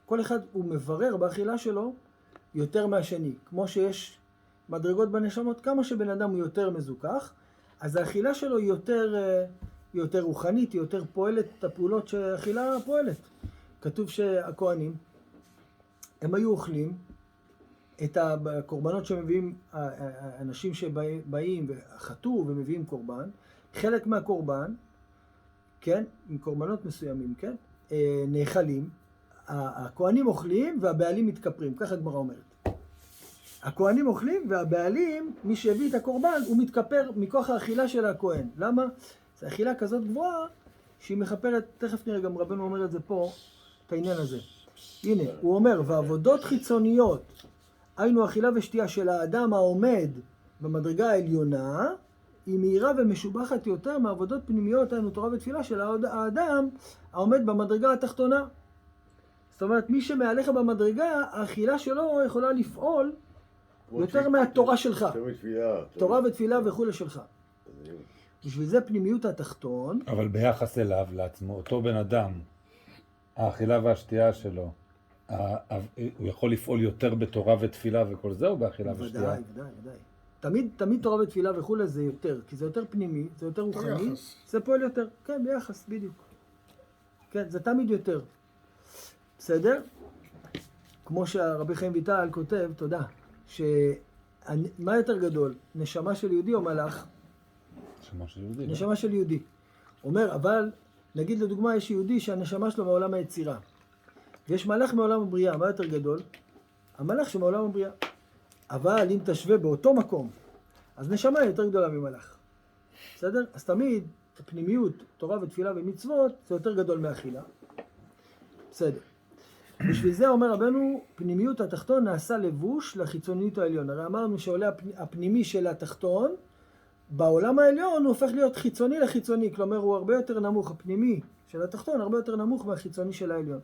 כל אחד הוא מברר באכילה שלו יותר מהשני. כמו שיש מדרגות בנשמות, כמה שבן אדם הוא יותר מזוכח, אז האכילה שלו היא יותר רוחנית, היא יותר פועלת את הפעולות שהאכילה פועלת. כתוב שהכהנים, הם היו אוכלים את הקורבנות שמביאים, האנשים שבאים וחטאו ומביאים קורבן, חלק מהקורבן, כן, עם קורבנות מסוימים, כן, נאכלים, הכהנים אוכלים והבעלים מתכפרים, ככה הגמרא אומרת. הכהנים אוכלים, והבעלים, מי שהביא את הקורבן, הוא מתכפר מכוח האכילה של הכהן. למה? זו אכילה כזאת גבוהה, שהיא מכפרת, תכף נראה, גם רבנו אומר את זה פה, את העניין הזה. הנה, הוא אומר, ועבודות חיצוניות, היינו אכילה ושתייה של האדם העומד במדרגה העליונה, היא מהירה ומשובחת יותר מעבודות פנימיות, היינו תורה ותפילה של האדם העומד במדרגה התחתונה. זאת אומרת, מי שמעליך במדרגה, האכילה שלו יכולה לפעול יותר מהתורה שלך. יותר מתפילה. תורה ותפילה וכולי שלך. בשביל זה פנימיות התחתון. אבל ביחס אליו, לעצמו, אותו בן אדם, האכילה והשתייה שלו, הוא יכול לפעול יותר בתורה ותפילה וכל זה, או באכילה ושתייה? ודאי, ודאי. תמיד תורה ותפילה וכולי זה יותר, כי זה יותר פנימי, זה יותר רוחני, זה פועל יותר. כן, ביחס, בדיוק. כן, זה תמיד יותר. בסדר? כמו שהרבי חיים ויטל כותב, תודה, מה יותר גדול, נשמה של יהודי או מלאך? נשמה של יהודי. נשמה של יהודי. אומר, אבל, נגיד לדוגמה, יש יהודי שהנשמה שלו מעולם היצירה. ויש מלאך מעולם הבריאה, מה יותר גדול? המלאך שמעולם הבריאה. אבל אם תשווה באותו מקום, אז נשמה היא יותר גדולה ממלאך. בסדר? אז תמיד, פנימיות, תורה ותפילה ומצוות, זה יותר גדול מאכילה. בסדר. בשביל זה אומר רבנו, פנימיות התחתון נעשה לבוש לחיצוניות העליון. הרי אמרנו שעולה הפנימי של התחתון, בעולם העליון הוא הופך להיות חיצוני לחיצוני, כלומר הוא הרבה יותר נמוך, הפנימי של התחתון הרבה יותר נמוך מהחיצוני של העליון.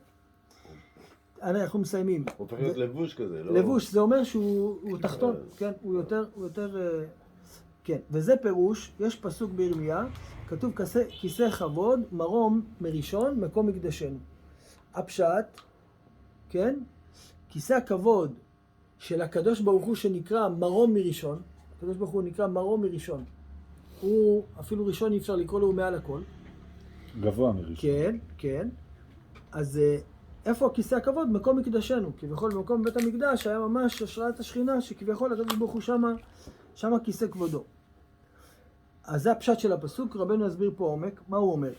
אנחנו מסיימים. הוא הופך להיות לבוש כזה, לא? לבוש, זה אומר שהוא תחתון, כן, הוא יותר, כן, וזה פירוש, יש פסוק בירמיה, כתוב כיסא כבוד, מרום מראשון, מקום מקדשנו. הפשט, כן, כיסא הכבוד של הקדוש ברוך הוא שנקרא מרום מראשון, הקדוש ברוך הוא נקרא מרום מראשון, הוא אפילו ראשון אי אפשר לקרוא לו, הוא מעל הכל. גבוה מראשון. כן, כן. אז איפה כיסא הכבוד? מקום מקדשנו. כביכול במקום בית המקדש היה ממש השראת השכינה, שכביכול הקדוש ברוך הוא שמה כיסא כבודו. אז זה הפשט של הפסוק, רבנו יסביר פה עומק. מה הוא אומר?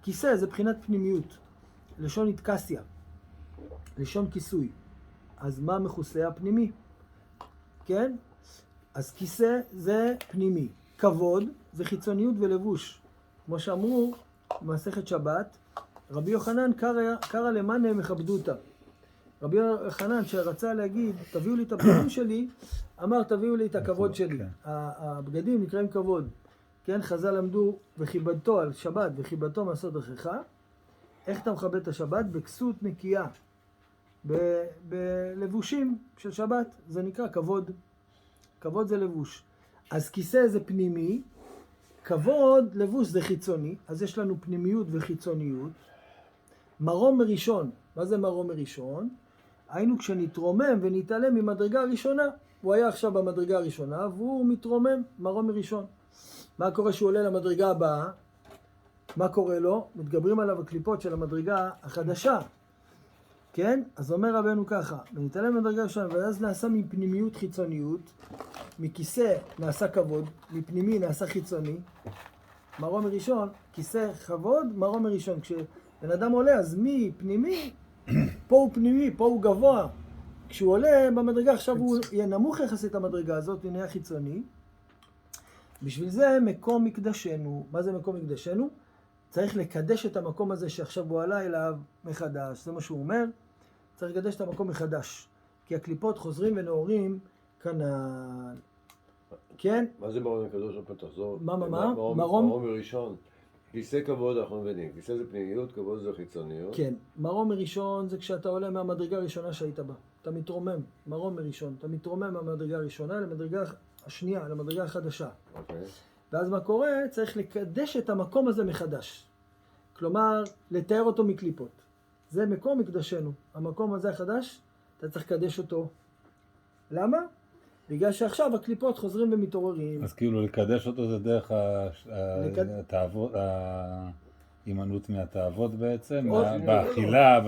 כיסא זה בחינת פנימיות, לשון התקסיה, לשון כיסוי. אז מה מכוסה? הפנימי. כן? אז כיסא זה פנימי. כבוד זה חיצוניות ולבוש. כמו שאמרו במסכת שבת, רבי יוחנן קרא למאנה מכבדותא. רבי יוחנן שרצה להגיד, תביאו לי את הבגדים שלי, אמר תביאו לי את הכבוד שלי. הבגדים נקראים כבוד. כן, חז"ל למדו וכיבדתו על שבת וכיבדתו מעשות דרכך. איך אתה מכבד את השבת? בכסות נקייה. בלבושים של שבת, זה נקרא כבוד. כבוד זה לבוש. אז כיסא זה פנימי, כבוד, לבוש זה חיצוני, אז יש לנו פנימיות וחיצוניות. מרום מראשון, מה זה מרום מראשון? היינו כשנתרומם ונתעלם ממדרגה הראשונה, הוא היה עכשיו במדרגה הראשונה והוא מתרומם, מרום מראשון. מה קורה שהוא עולה למדרגה הבאה? מה קורה לו? מתגברים עליו הקליפות של המדרגה החדשה. כן? אז אומר רבנו ככה, ונתעלם ממדרגה הראשונה, ואז נעשה מפנימיות חיצוניות, מכיסא נעשה כבוד, מפנימי נעשה חיצוני. מרום מראשון, כיסא כבוד, מרום מראשון. כשבן אדם עולה, אז מי פנימי? פה הוא פנימי, פה הוא גבוה. כשהוא עולה במדרגה, עכשיו הוא יהיה נמוך יחסית למדרגה הזאת, הוא נהיה חיצוני. בשביל זה מקום מקדשנו. מה זה מקום מקדשנו? צריך לקדש את המקום הזה שעכשיו הוא עלה אליו מחדש. זה מה שהוא אומר. צריך לקדש את המקום מחדש. כי הקליפות חוזרים ונעורים כנ"ל. כן? מה זה מרום הקדוש? תחזור. מה? מרום מראשון. כיסא כבוד אנחנו מבינים. כיסא זה פנימיות, כבוד זה חיצוניות. כן. מרום מראשון זה כשאתה עולה מהמדרגה הראשונה שהיית בה. אתה מתרומם. מרום מראשון. אתה מתרומם מהמדרגה הראשונה למדרגה השנייה, למדרגה החדשה. אוקיי. ואז מה קורה? צריך לקדש את המקום הזה מחדש. כלומר, לתאר אותו מקליפות. זה מקום מקדשנו. המקום הזה החדש, אתה צריך לקדש אותו. למה? בגלל שעכשיו הקליפות חוזרים ומתעוררים. אז כאילו לקדש אותו זה דרך ההימנעות מהתאוות בעצם, באכילה,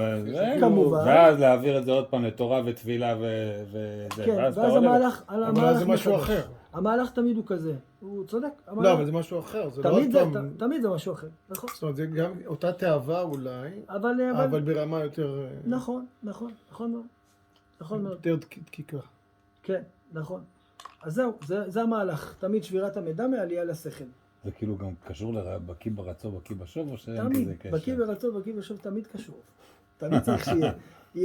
כמובן. ואז להעביר את זה עוד פעם לתורה ותפילה וזה. כן, ואז המהלך אבל זה משהו אחר. המהלך תמיד הוא כזה. הוא צודק. לא, אבל זה משהו אחר. תמיד זה משהו אחר. נכון. זאת אומרת, זה גם אותה תאווה אולי, אבל ברמה יותר... נכון מאוד. נכון מאוד. יותר דקיקה. כן, נכון. אז זהו, זה המהלך. תמיד שבירת המידע מעלייה לשכל. זה כאילו גם קשור לבקיא ברצו, בקיא בשוב, או שאין תמיד, כזה קשר? בקיא ברצון, בקיא בשוב תמיד קשור. תמיד צריך שיהיה.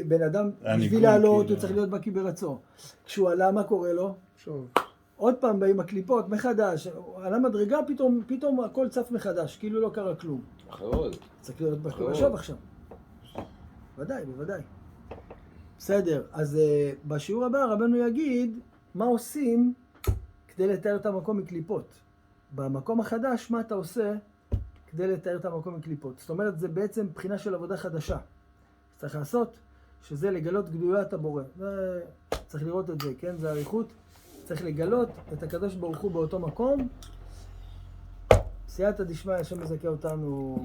בן אדם, הניגון, בשביל לעלות, כאילו. הוא צריך להיות בקיא ברצון. כשהוא עלה, מה קורה לו? שוב. עוד פעם באים הקליפות, מחדש. על המדרגה פתאום הכל צף מחדש, כאילו לא קרה כלום. אחרות. צריך להיות בקיא בשוב עכשיו. ודאי, בוודאי. בסדר, אז בשיעור הבא רבנו יגיד מה עושים כדי לתאר את המקום מקליפות. במקום החדש, מה אתה עושה כדי לתאר את המקום מקליפות. זאת אומרת, זה בעצם בחינה של עבודה חדשה. צריך לעשות, שזה לגלות גדולת הבורא. צריך לראות את זה, כן? זה העריכות. צריך לגלות את הקדוש ברוך הוא באותו מקום. סייעתא דשמיא, השם מזכה אותנו